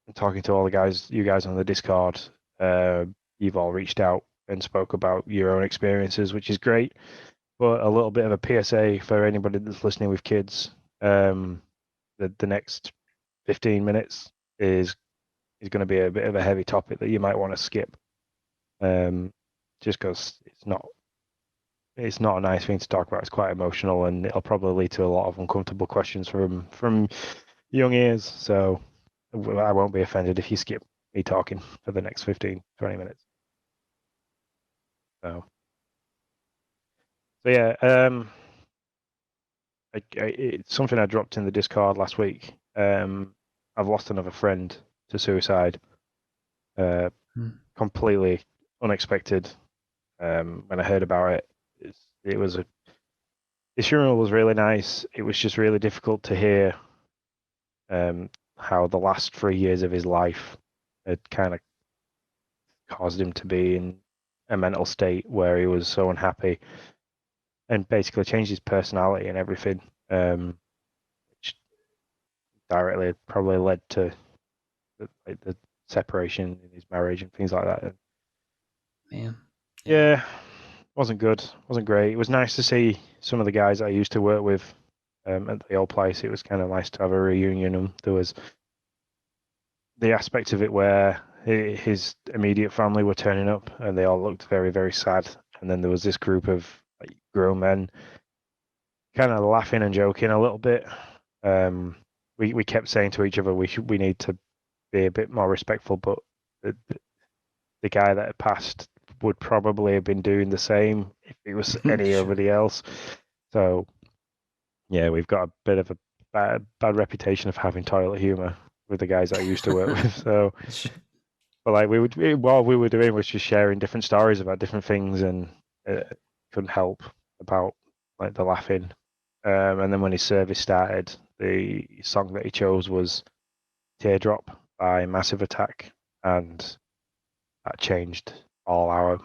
I'm talking to all you guys on the Discord. You've all reached out and spoke about your own experiences, which is great. But a little bit of a PSA for anybody that's listening with kids. The next 15 minutes is going to be a bit of a heavy topic that you might want to skip, just because it's not a nice thing to talk about. It's quite emotional, and it'll probably lead to a lot of uncomfortable questions from young ears. So I won't be offended if you skip me talking for the next 15-20 minutes. So yeah, it's something I dropped in the Discord last week. I've lost another friend to suicide. Completely unexpected. When I heard about it, his funeral was really nice. It was just really difficult to hear how the last 3 years of his life had kind of caused him to be in a mental state where he was so unhappy, and basically changed his personality and everything, which directly probably led to the separation in his marriage and things like that. Man. Yeah, wasn't good, wasn't great. It was nice to see some of the guys I used to work with at the old place. It was kind of nice to have a reunion, and there was the aspect of it where his immediate family were turning up, and they all looked very, very sad. And then there was this group of grown men kind of laughing and joking a little bit. We kept saying to each other we need to be a bit more respectful, but the guy that had passed would probably have been doing the same if it was anybody else. So yeah, we've got a bit of a bad reputation of having toilet humor with the guys that I used to work with. So, but like what we were doing was just sharing different stories about different things, and couldn't help about like the laughing. And then when his service started, the song that he chose was "Teardrop" by Massive Attack, and that changed all our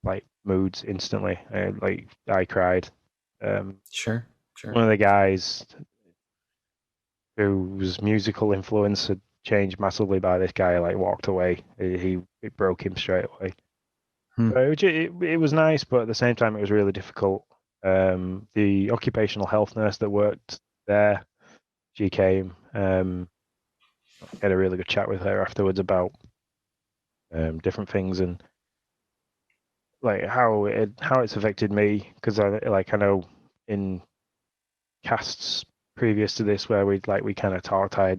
like moods instantly. Like I cried. Sure. One of the guys whose musical influence had changed massively by this guy. Like walked away, it broke him straight away. Hmm. So it was nice, but at the same time, it was really difficult. The occupational health nurse that worked there, she came. Had a really good chat with her afterwards about different things and like how it's affected me, because I know in casts previous to this where we kind of talked, I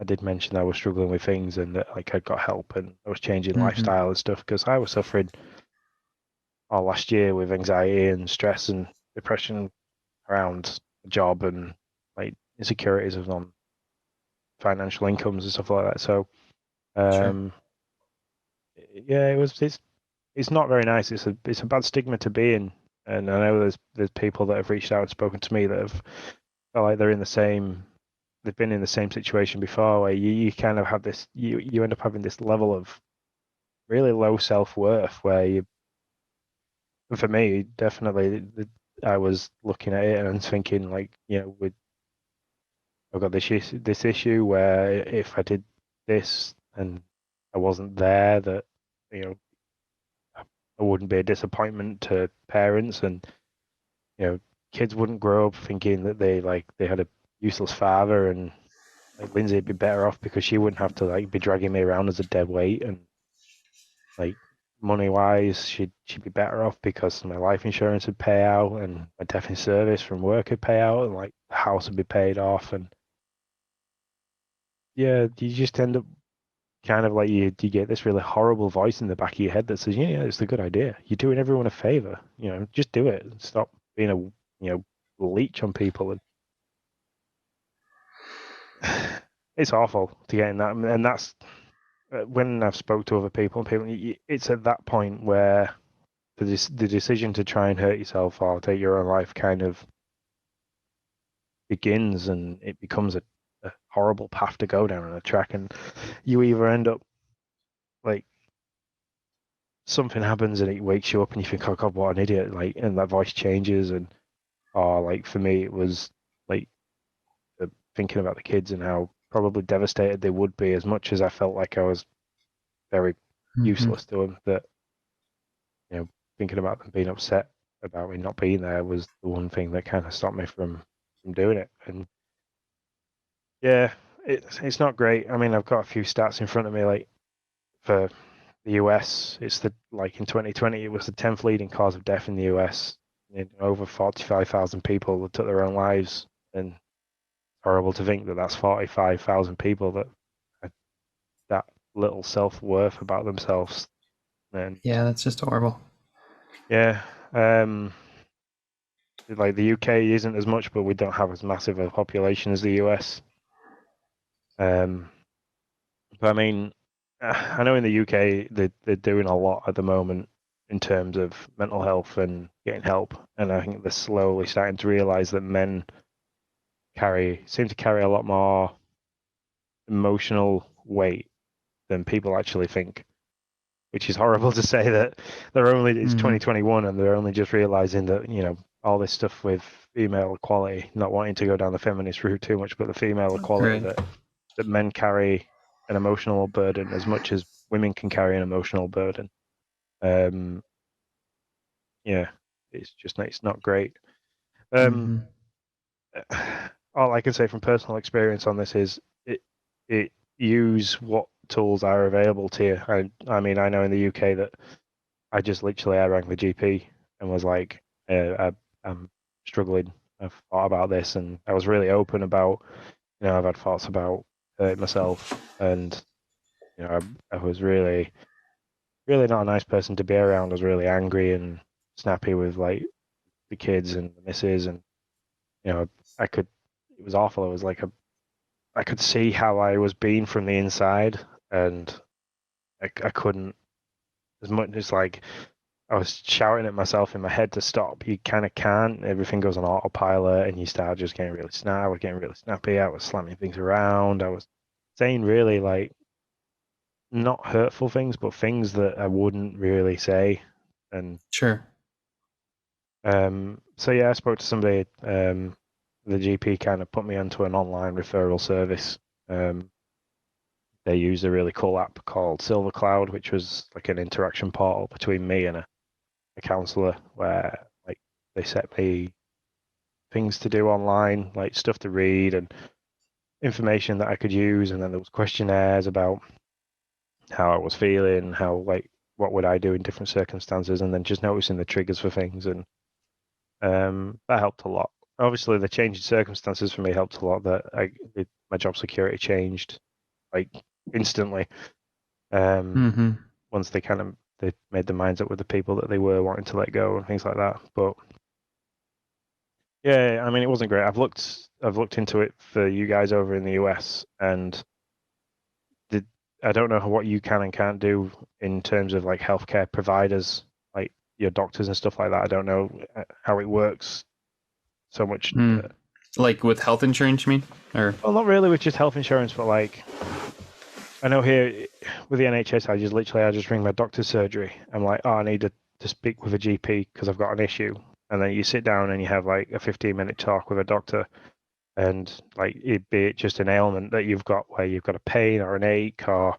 did mention I was struggling with things and that like I got help and I was changing lifestyle and stuff, because I was suffering all last year with anxiety and stress and depression around the job and like insecurities of non-financial incomes and stuff like that. So Sure. yeah, it's not very nice. It's a bad stigma to be in, and I know there's people that have reached out and spoken to me that have felt like they've been in the same situation before, where you kind of have this, you end up having this level of really low self-worth, where for me, definitely, I was looking at it and thinking like, I've got this issue where if I did this and I wasn't there, that you know I wouldn't be a disappointment to parents, and kids wouldn't grow up thinking that they had a useless father, and like Lindsay would be better off because she wouldn't have to like be dragging me around as a dead weight, and like money wise she'd be better off because my life insurance would pay out and my death in service from work would pay out, and like the house would be paid off. And yeah, you just end up kind of like you get this really horrible voice in the back of your head that says, yeah, it's a good idea, you're doing everyone a favor, just do it, stop being a leech on people. And it's awful to get in that, and that's when I've spoke to other people, and it's at that point where the decision to try and hurt yourself or take your own life kind of begins, and it becomes a horrible path to go down on a track, and you either end up like something happens and it wakes you up and you think, oh God, what an idiot, like, and that voice changes, and or like for me it was like thinking about the kids and how probably devastated they would be, as much as I felt like I was very useless to them, that thinking about them being upset about me not being there was the one thing that kind of stopped me from doing it. And yeah, it's not great. I mean, I've got a few stats in front of me, like for the US, it's in 2020, it was the 10th leading cause of death in the US. And over 45,000 people that took their own lives, and it's horrible to think that that's 45,000 people that had that little self-worth about themselves. And Yeah, that's just horrible. yeah, like the UK isn't as much, but we don't have as massive a population as the US. But I mean, I know in the UK they're doing a lot at the moment in terms of mental health and getting help, and I think they're slowly starting to realise that men seem to carry a lot more emotional weight than people actually think, which is horrible to say that it's 2021 and they're only just realising that all this stuff with female equality, not wanting to go down the feminist route too much, but the female equality Right. that men carry an emotional burden as much as women can carry an emotional burden. Yeah, it's not great. All I can say from personal experience on this is it use what tools are available to you. I mean, I know in the UK that I just literally I rang the GP and was like, I'm struggling. I've thought about this, and I was really open about, I've had thoughts about hurting myself, and I was really, really not a nice person to be around. I was really angry and snappy with like the kids and the missus, and I could. It was awful. It was like I could see how I was being from the inside, and I couldn't, as much as like I was shouting at myself in my head to stop. You kind of can't. Everything goes on autopilot, and you start just getting really I was getting really snappy. I was slamming things around. I was saying really like not hurtful things, but things that I wouldn't really say. And Sure. so yeah, I spoke to somebody. The GP kind of put me onto an online referral service. they used a really cool app called Silver Cloud, which was like an interaction portal between me and a counselor, where like they set me things to do online, like stuff to read and information that I could use, and then there was questionnaires about how I was feeling, how like what would I do in different circumstances, and then just noticing the triggers for things, and that helped a lot. Obviously, the change in circumstances for me helped a lot. My job security changed like instantly. Once they made their minds up with the people that they were wanting to let go and things like that. But yeah, I mean, it wasn't great. I've looked into it for you guys over in the US, and I don't know what you can and can't do in terms of like healthcare providers, like your doctors and stuff like that. I don't know how it works so much. Like with health insurance, you mean? Or well, not really with just health insurance, but like I know here with the NHS, I just ring my doctor's surgery. I'm like, oh, I need to speak with a GP because I've got an issue, and then you sit down and you have like a 15-minute talk with a doctor. And like it be it just an ailment that you've got where you've got a pain or an ache or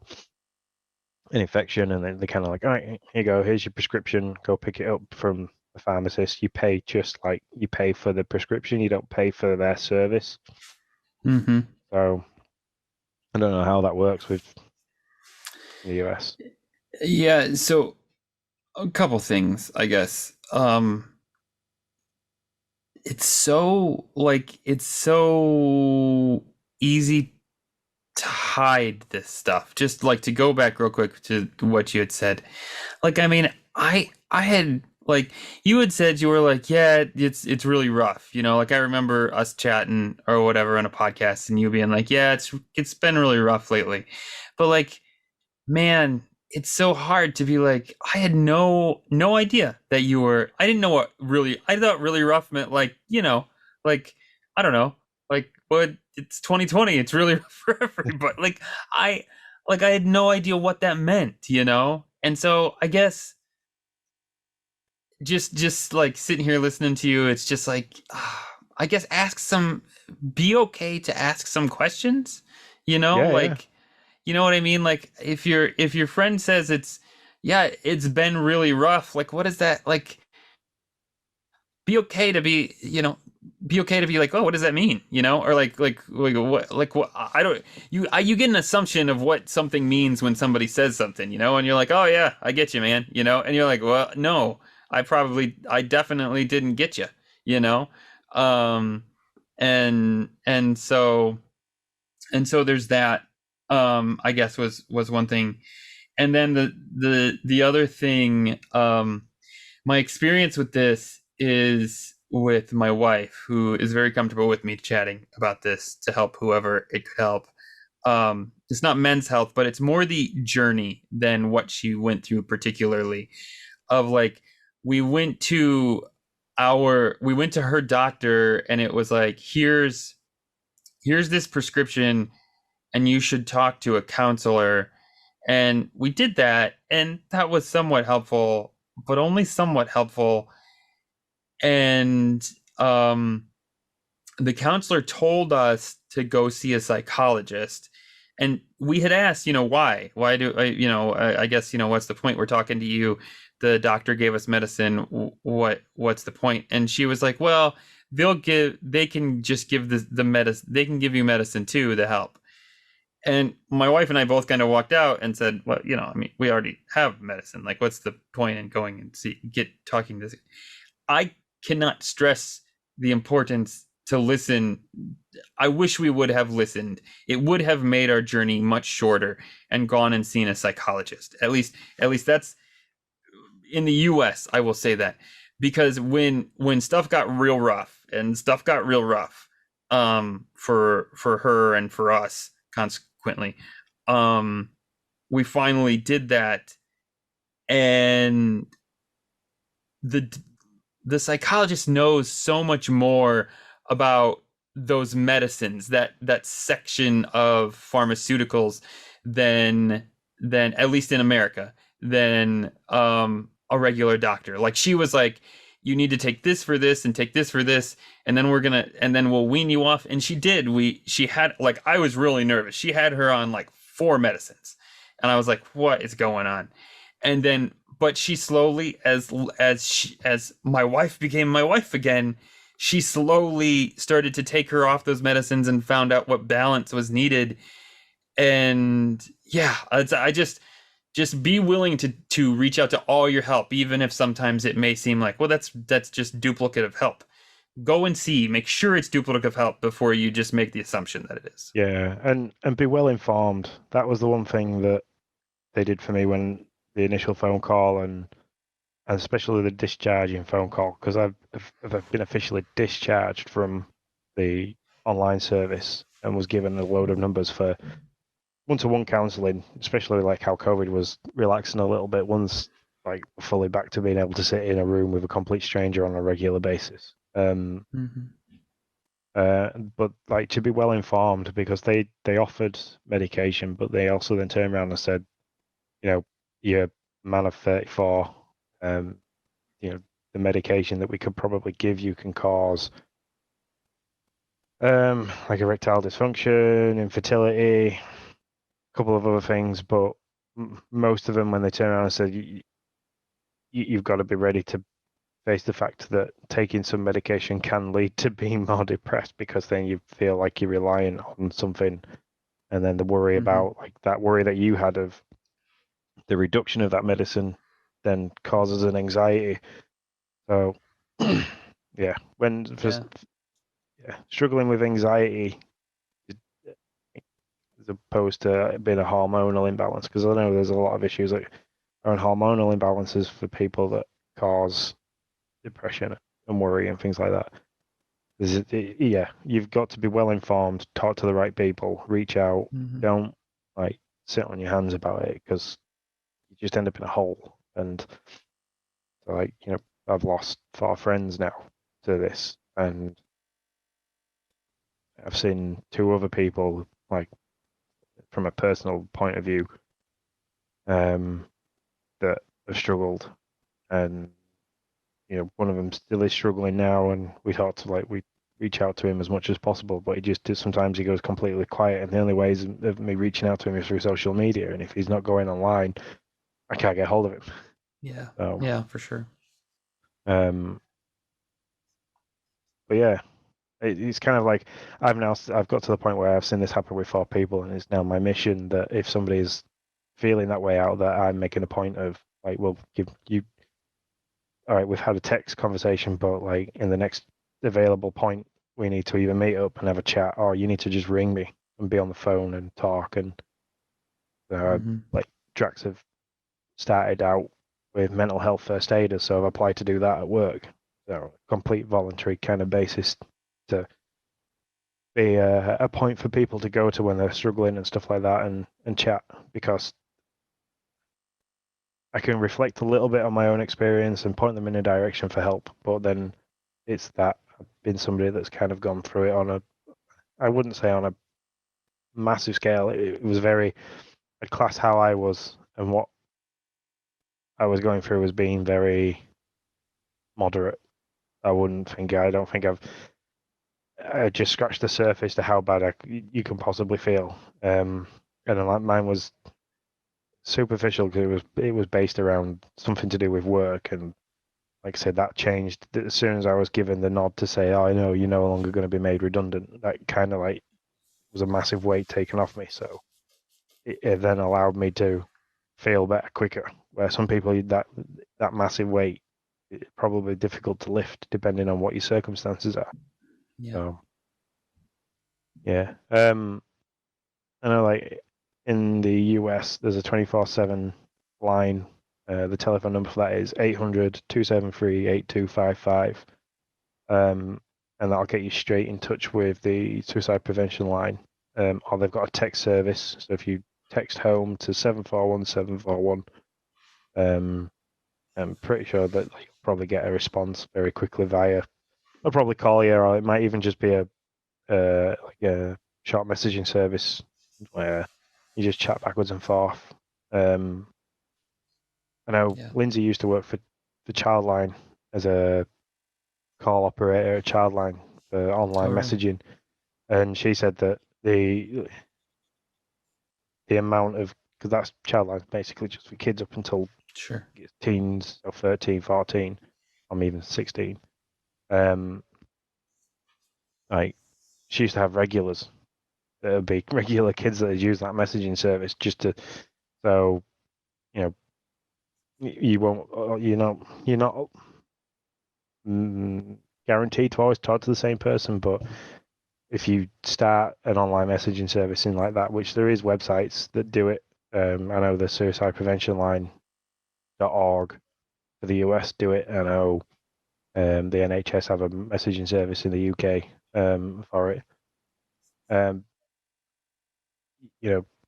an infection, and then they're kind of like, all right, here you go, here's your prescription, go pick it up from the pharmacist. You pay just like you pay for the prescription, you don't pay for their service. So I don't know how that works with the US. Yeah, so a couple things, I guess. It's so easy to hide this stuff. Just like to go back real quick to what you had said. Like, I mean, I had like you had said you were like, yeah, it's really rough. You know, like I remember us chatting or whatever on a podcast and you being like, yeah, it's been really rough lately. But like, man, it's so hard to be like, I had no idea that you were. I didn't know what really. I thought really rough meant like, you know, like I don't know, like but it's 2020. It's really rough for everybody. Like I had no idea what that meant, you know. And so I guess just like sitting here listening to you, it's just like I guess be okay to ask some questions, you know, Yeah, like. yeah. You know what I mean? Like if your friend says it's been really rough, like what is that? Like be okay to be, you know, be okay to be like, oh, what does that mean? You know, or like what I don't you get an assumption of what something means when somebody says something, you know, and you're like, oh yeah, I get you, man, you know, and you're like, well, no, I definitely didn't get you, you know, and so there's that. I guess was one thing, and then the other thing, my experience with this is with my wife, who is very comfortable with me chatting about this to help whoever it could help. It's not men's health, but it's more the journey than what she went through particularly. Of like, we went to her doctor, and it was like, here's this prescription, and you should talk to a counselor. And we did that, and that was somewhat helpful, but only somewhat helpful. And the counselor told us to go see a psychologist. And we had asked, you know, why do I, you know, I guess, you know, what's the point? We're talking to you. The doctor gave us medicine. What's the point? And she was like, well, they can just give the medicine. They can give you medicine too to help. And my wife and I both kind of walked out and said, well, you know, I mean, we already have medicine. Like, what's the point in going and talking to this? I cannot stress the importance to listen. I wish we would have listened. It would have made our journey much shorter and gone and seen a psychologist. At least that's in the US, I will say that. Because when stuff got real rough, for her and for us, consequently, we finally did that, and the psychologist knows so much more about those medicines, that section of pharmaceuticals, than at least in America, than a regular doctor. Like, she was like, you need to take this for this and take this for this, and then we'll wean you off. And she did. She had, like, I was really nervous. She had her on like 4 medicines. And I was like, what is going on? And then, but she slowly, as my wife became my wife again, she slowly started to take her off those medicines and found out what balance was needed. And yeah, I just be willing to reach out to all your help, even if sometimes it may seem like, well, that's just duplicative help. Go and see, make sure it's duplicative help before you just make the assumption that it is. Yeah, and be well informed. That was the one thing that they did for me when the initial phone call and especially the discharging phone call, because I've been officially discharged from the online service and was given a load of numbers for one-to-one counselling, especially like how COVID was relaxing a little bit once like fully back to being able to sit in a room with a complete stranger on a regular basis. But like to be well informed, because they offered medication, but they also then turned around and said, you know, you're a man of 34, you know, the medication that we could probably give you can cause like erectile dysfunction, infertility, a couple of other things, but most of them, when they turn around and said, you've got to be ready to face the fact that taking some medication can lead to being more depressed, because then you feel like you're relying on something, and then the worry about like that worry that you had of the reduction of that medicine then causes an anxiety. So yeah, struggling with anxiety as opposed to being a hormonal imbalance, because I know there's a lot of issues like around hormonal imbalances for people that cause depression and worry and things like that. Yeah, you've got to be well informed, talk to the right people, reach out. Don't like sit on your hands about it, because you just end up in a hole. And so, like, you know, I've lost 4 friends now to this, and I've seen 2 other people, like from a personal point of view, that have struggled, and you know, one of them still is struggling now, and we reach out to him as much as possible, but sometimes he goes completely quiet, and the only ways of me reaching out to him is through social media, and if he's not going online, I can't get hold of him. Yeah. So, yeah, for sure. But yeah, it's kind of like I've got to the point where I've seen this happen with 4 people, and it's now my mission that if somebody is feeling that way out, that I'm making a point of like, well, give you. All right, we've had a text conversation, but like in the next available point, we need to either meet up and have a chat, or you need to just ring me and be on the phone and talk. And like Drax have started out with mental health first aiders, so I've applied to do that at work. So complete voluntary kind of basis to be a point for people to go to when they're struggling and stuff like that, and chat, because I can reflect a little bit on my own experience and point them in a direction for help. But then it's that I've been somebody that's kind of gone through it I wouldn't say on a massive scale. It was very, I'd class how I was and what I was going through as being very moderate. I don't think I just scratched the surface to how bad you can possibly feel. And like mine was superficial, because it was based around something to do with work, and like I said, that changed as soon as I was given the nod to say, "Oh, I know you're no longer going to be made redundant." That kind of like was a massive weight taken off me. So it then allowed me to feel better quicker. Where some people that massive weight, it's probably difficult to lift depending on what your circumstances are. Yeah. So yeah, I know like in the US, there's a 24/7 line. The telephone number for that is 800-273-8255. And that'll get you straight in touch with the suicide prevention line. Or they've got a text service. So if you text home to 741-741, I'm pretty sure that you'll probably get a response very quickly via. They'll probably call you, or it might even just be like a short messaging service where you just chat backwards and forth. I know Lindsay used to work for Childline as a call operator at Childline for online messaging, and she said that the amount of, because that's Childline's basically just for kids up until Sure. teens, or 13, 14, or even 16. Like, she used to have regulars that would be regular kids that would use that messaging service just to, so, you know, you won't, you're not guaranteed to always talk to the same person, but if you start an online messaging service in like that, which there is websites that do it, I know the suicide prevention line.org for the US do it. I know the NHS have a messaging service in the UK for it.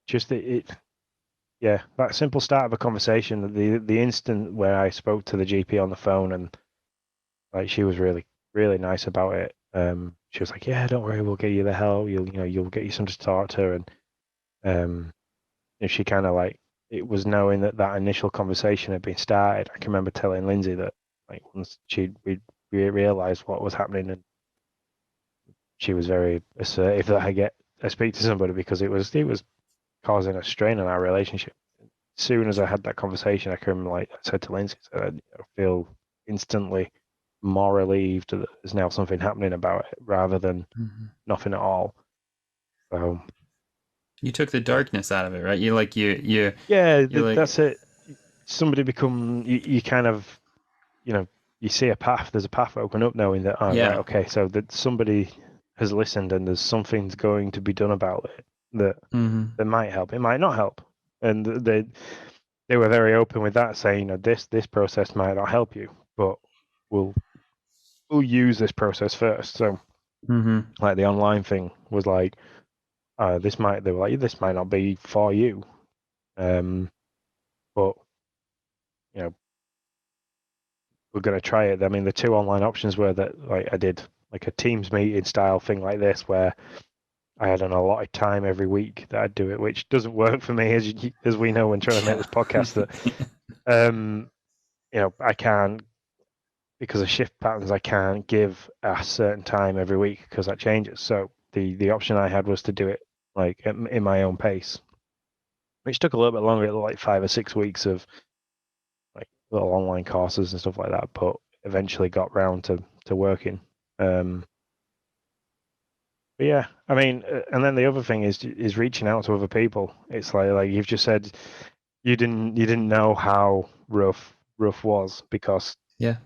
Just yeah, that simple start of a conversation, the instant where I spoke to the GP on the phone, and like she was really, really nice about it. She was like, "Yeah, don't worry, we'll get you the help. You'll get you somebody to talk to her." And if she kind of like, it was knowing that initial conversation had been started. I can remember telling Lindsay that like once we realized what was happening, and she was very assertive that I speak to somebody, because it was causing a strain on our relationship. As soon as I had that conversation, I said to Lindsay, I feel instantly more relieved that there's now something happening about it rather than nothing at all. So you took the darkness out of it, right? You that's it. Somebody you kind of, you see a path. There's a path open up, knowing that right, okay, so that somebody has listened and there's something's going to be done about it that might help. It might not help, and they were very open with that, saying, this process might not help you, but we'll use this process first. So like the online thing was like, they were like, this might not be for you, but we're going to try it. I mean, the two online options were that like I did like a Teams meeting style thing like this, where I had an allotted time every week that I'd do it, which doesn't work for me, as we know when trying to make this podcast. That I can't, because of shift patterns, I can't give a certain time every week because that changes. So the option I had was to do it like in my own pace, which took a little bit longer, like 5 or 6 weeks of like little online courses and stuff like that, but eventually got round to working. But yeah, I mean, and then the other thing is reaching out to other people. It's like you've just said, you didn't know how rough was, because I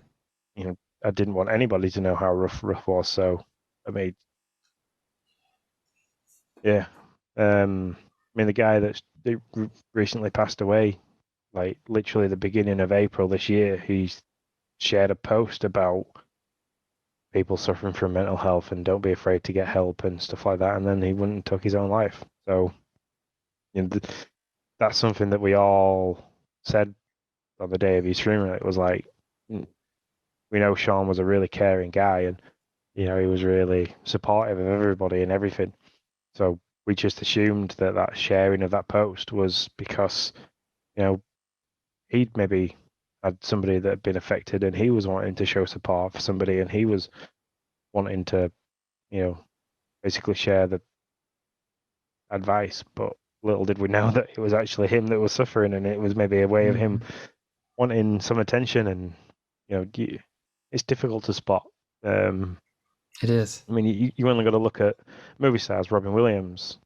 didn't want anybody to know how rough was. So I mean, yeah, I mean, the guy that recently passed away, like literally the beginning of April this year, he's shared a post about people suffering from mental health and don't be afraid to get help and stuff like that. And then he went and took his own life. So that's something that we all said on the day of his funeral. It was like, we know Sean was a really caring guy, and he was really supportive of everybody and everything. So we just assumed that sharing of that post was because he'd maybe had somebody that had been affected, and he was wanting to show support for somebody, and he was wanting to basically share the advice. But little did we know that it was actually him that was suffering, and it was maybe a way of him wanting some attention. And it's difficult to spot. It is. I mean, you only got to look at movie stars, Robin Williams,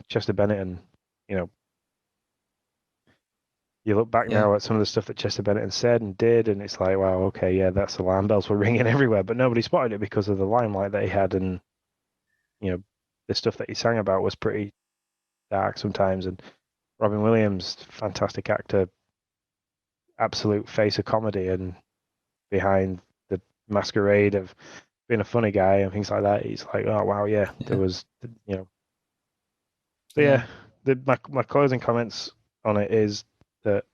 Chester Bennett, and you look back now at some of the stuff that Chester Bennett said and did, and it's like, wow, okay, yeah, that's alarm bells were ringing everywhere, but nobody spotted it because of the limelight that he had, and the stuff that he sang about was pretty dark sometimes. And Robin Williams, fantastic actor, absolute face of comedy, and behind the masquerade of being a funny guy and things like that, he's like, oh wow, yeah. There was, So yeah, my closing comments on it is that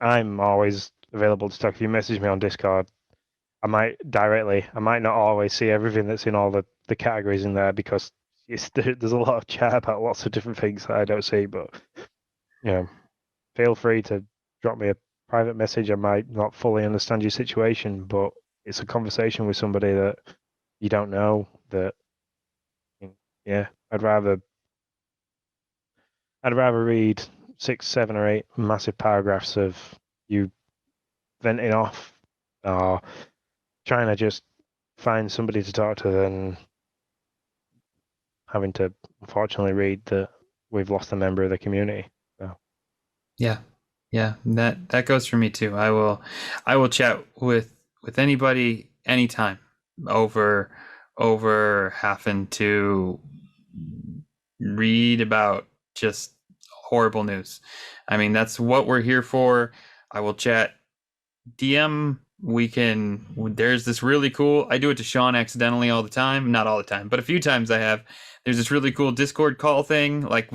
I'm always available to talk. If you message me on Discord, I might not always see everything that's in all the categories in there, because there's a lot of chat about lots of different things that I don't see. But feel free to drop me a private message. I might not fully understand your situation, but it's a conversation with somebody that you don't know. That I'd rather I'd rather read 6, 7, or 8 massive paragraphs of you venting off or trying to just find somebody to talk to than having to unfortunately read that we've lost a member of the community. So. Yeah, that goes for me too. I will chat with anybody anytime over having to read about just horrible news. I mean, that's what we're here for. I will chat DM. There's this really cool, I do it to Sean accidentally all the time, not all the time, but a few times I have. There's this really cool Discord call thing. Like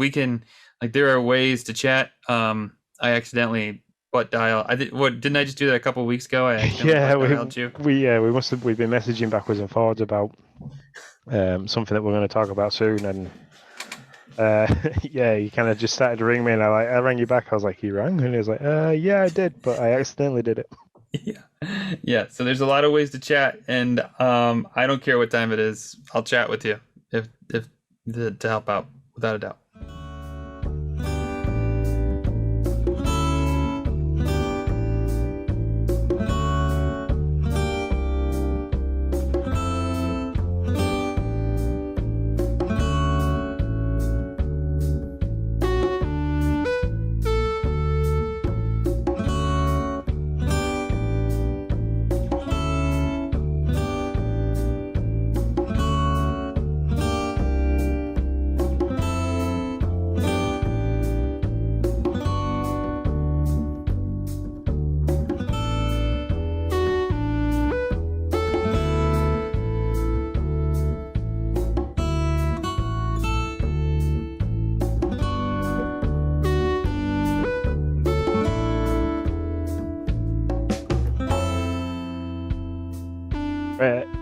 there are ways to chat. I accidentally butt dial. Didn't I just do that a couple of weeks ago? I accidentally butt dialed you. We've been messaging backwards and forwards about something that we're going to talk about soon, and yeah, you kind of just started to ring me, and I rang you back. I was like, "You rang?" And he was like, "Yeah, I did, but I accidentally did it." Yeah. So there's a lot of ways to chat, and I don't care what time it is. I'll chat with you if to help out, without a doubt.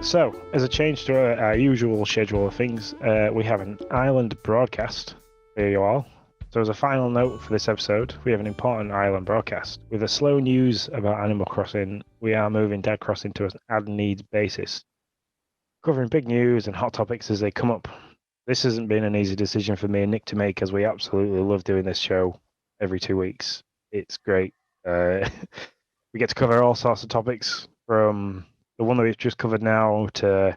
So, as a change to our usual schedule of things, we have an island broadcast for you all. So, as a final note for this episode, we have an important island broadcast. With the slow news about Animal Crossing, we are moving Dad Crossing to an ad-needs basis, covering big news and hot topics as they come up. This hasn't been an easy decision for me and Nick to make, as we absolutely love doing this show every 2 weeks. It's great. We get to cover all sorts of topics, from the one that we've just covered now to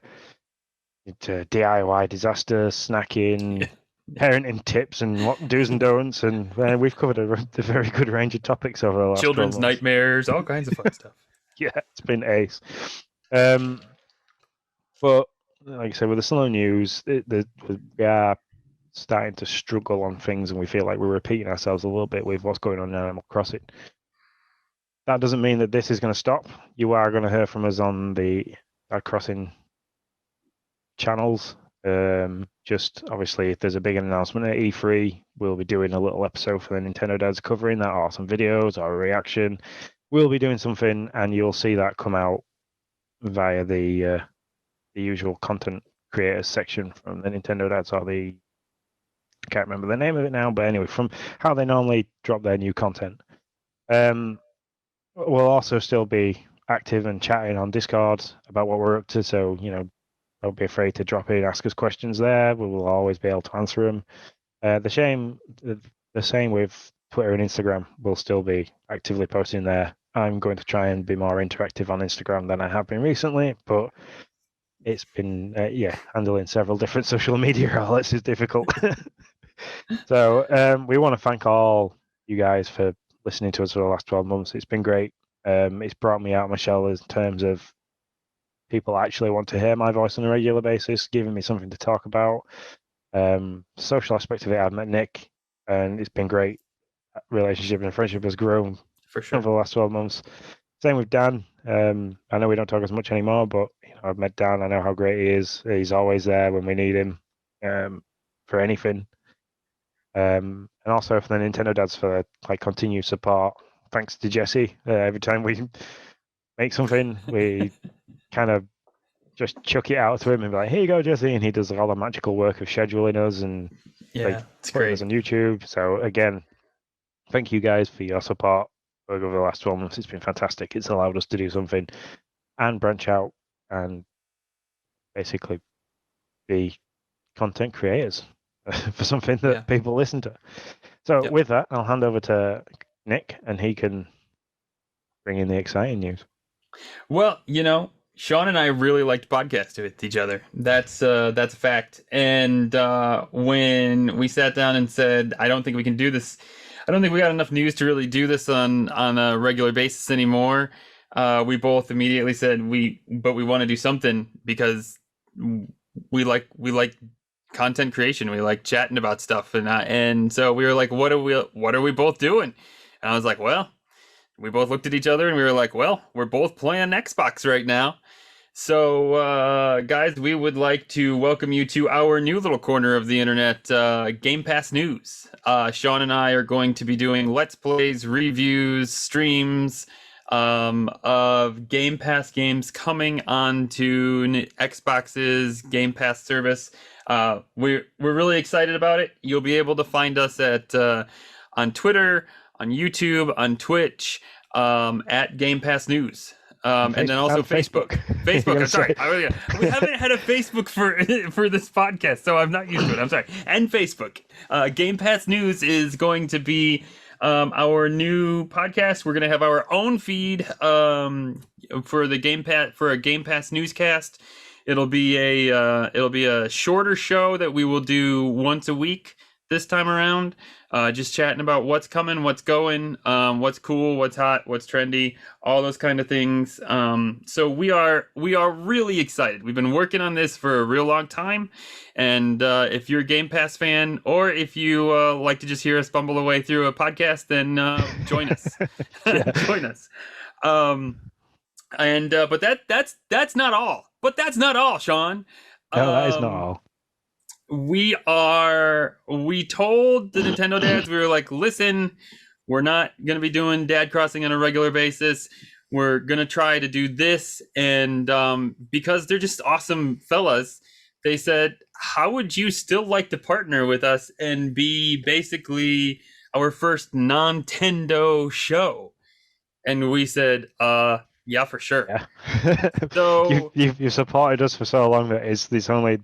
DIY disaster, snacking, parenting tips, and what do's and don'ts. And we've covered a very good range of topics over the last children's nightmares, all kinds of fun stuff. Yeah, it's been ace. But like I said, with the slow news, we are starting to struggle on things, and we feel like we're repeating ourselves a little bit with what's going on in Animal Crossing. That doesn't mean that this is going to stop. You are going to hear from us on the Dad Crossing channels. Just obviously, if there's a big announcement at E3, we'll be doing a little episode for the Nintendo Dads covering that, or some videos or a reaction. We'll be doing something, and you'll see that come out via the usual content creators section from the Nintendo Dads, or I can't remember the name of it now, but anyway, from how they normally drop their new content. We'll also still be active and chatting on Discord about what we're up to, so don't be afraid to drop in, ask us questions there. We will always be able to answer them. The same with Twitter and Instagram. We'll still be actively posting there. I'm going to try and be more interactive on Instagram than I have been recently, but it's been handling several different social media outlets is difficult. So we want to thank all you guys for listening to us for the last 12 months. It's been great. It's brought me out of my shell in terms of people actually want to hear my voice on a regular basis, giving me something to talk about. Social aspect of it, I've met Nick, and it's been great. Relationship and friendship has grown for sure over the last 12 months. Same with Dan. I know we don't talk as much anymore, but I've met Dan. I know how great he is. He's always there when we need him for anything. And also for the Nintendo Dads for continued support. Thanks to Jesse. Every time we make something, we kind of just chuck it out to him and be like, "Here you go, Jesse," and he does all the magical work of scheduling us and it's putting great us on YouTube. So again, thank you guys for your support over the last 12 months. It's been fantastic. It's allowed us to do something and branch out and basically be content creators for something that people listen to. So Yep. with that, I'll hand over to Nick, and he can bring in the exciting news. Well, Sean and I really liked podcasting with each other. That's a fact. And when we sat down and said, I don't think we can do this. I don't think we got enough news to really do this on a regular basis anymore. We both immediately said but we want to do something because we like content creation. We like chatting about stuff, and so we were like, what are we both doing? And I was like, well, we both looked at each other and we were like, well, we're both playing Xbox right now. So, guys, we would like to welcome you to our new little corner of the internet, Game Pass News. Sean and I are going to be doing Let's Plays, reviews, streams of Game Pass games coming onto Xbox's Game Pass service. We're really excited about it. You'll be able to find us on Twitter, on YouTube, on Twitch, at Game Pass News. And then also Facebook. Facebook. I'm sorry. We haven't had a Facebook for this podcast, so I'm not used to it. I'm sorry. And Facebook. Game Pass News is going to be our new podcast. We're going to have our own feed for the Game Pass newscast. It'll be a shorter show that we will do once a week this time around. Just chatting about what's coming, what's going, what's cool, what's hot, what's trendy, all those kind of things. So we are really excited. We've been working on this for a real long time, and if you're a Game Pass fan, or if you like to just hear us bumble away through a podcast, then join us. Join us. But that's not all. But that's not all, Sean. No, that is not all. We told the Nintendo dads, we were like, listen, we're not going to be doing Dad Crossing on a regular basis. We're going to try to do this. And because they're just awesome fellas, they said, how would you still like to partner with us and be basically our first non-Tendo show? And we said, yeah, for sure. Yeah. So you've supported us for so long that it's the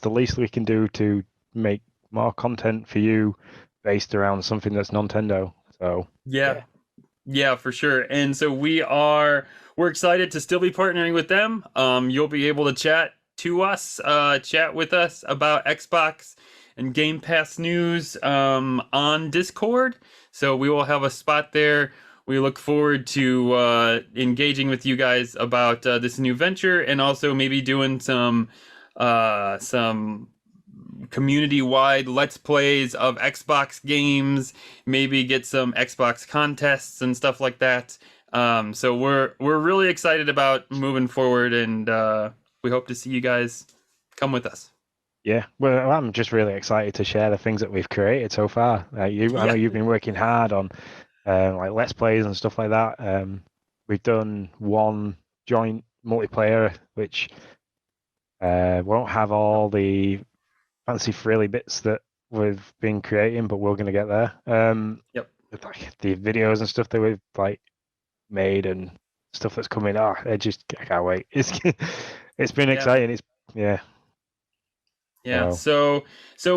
least we can do to make more content for you based around something that's Nintendo. So yeah, for sure. And so we're excited to still be partnering with them. You'll be able to chat with us about Xbox and Game Pass news on Discord. So we will have a spot there. We look forward to engaging with you guys about this new venture, and also maybe doing some community-wide Let's Plays of Xbox games, maybe get some Xbox contests and stuff like that. So we're really excited about moving forward, and we hope to see you guys come with us. Yeah, well, I'm just really excited to share the things that we've created so far. I know you've been working hard on like Let's Plays and stuff like that. We've done one joint multiplayer, which won't have all the fancy frilly bits that we've been creating, but we're going to get there. Like the videos and stuff that we've like made and stuff that's coming. I can't wait. It's been exciting. So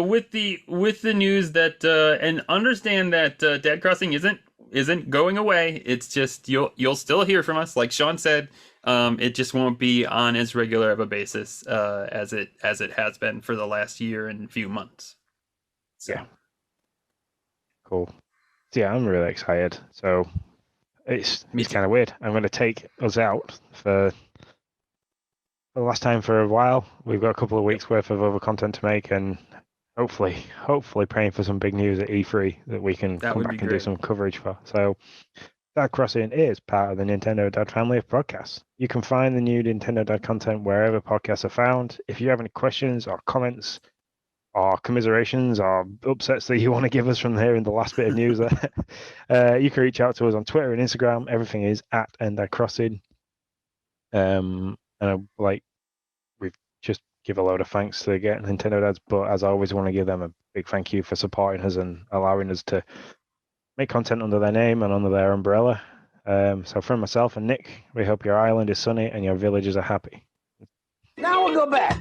with the news that and understand that Dad Crossing isn't going away. It's just you'll still hear from us, like Sean said. It just won't be on as regular of a basis as it has been for the last year and few months. So. Yeah. Cool. So, yeah, I'm really excited. So it's kind of weird. I'm going to take us out for the last time for a while. We've got a couple of weeks worth of other content to make, and hopefully praying for some big news at E3 that we can come back and do some coverage for. So Dad Crossing is part of the Nintendo Dad family of podcasts. You can find the new Nintendo Dad content wherever podcasts are found. If you have any questions or comments or commiserations or upsets that you want to give us from here in the last bit of news, you can reach out to us on Twitter and Instagram. Everything is at @NDadCrossing. And we've just give a load of thanks to get Nintendo Dads, but as I always want to give them a big thank you for supporting us and allowing us to make content under their name and under their umbrella. So from myself and Nick, we hope your island is sunny and your villagers are happy. Now we'll go back.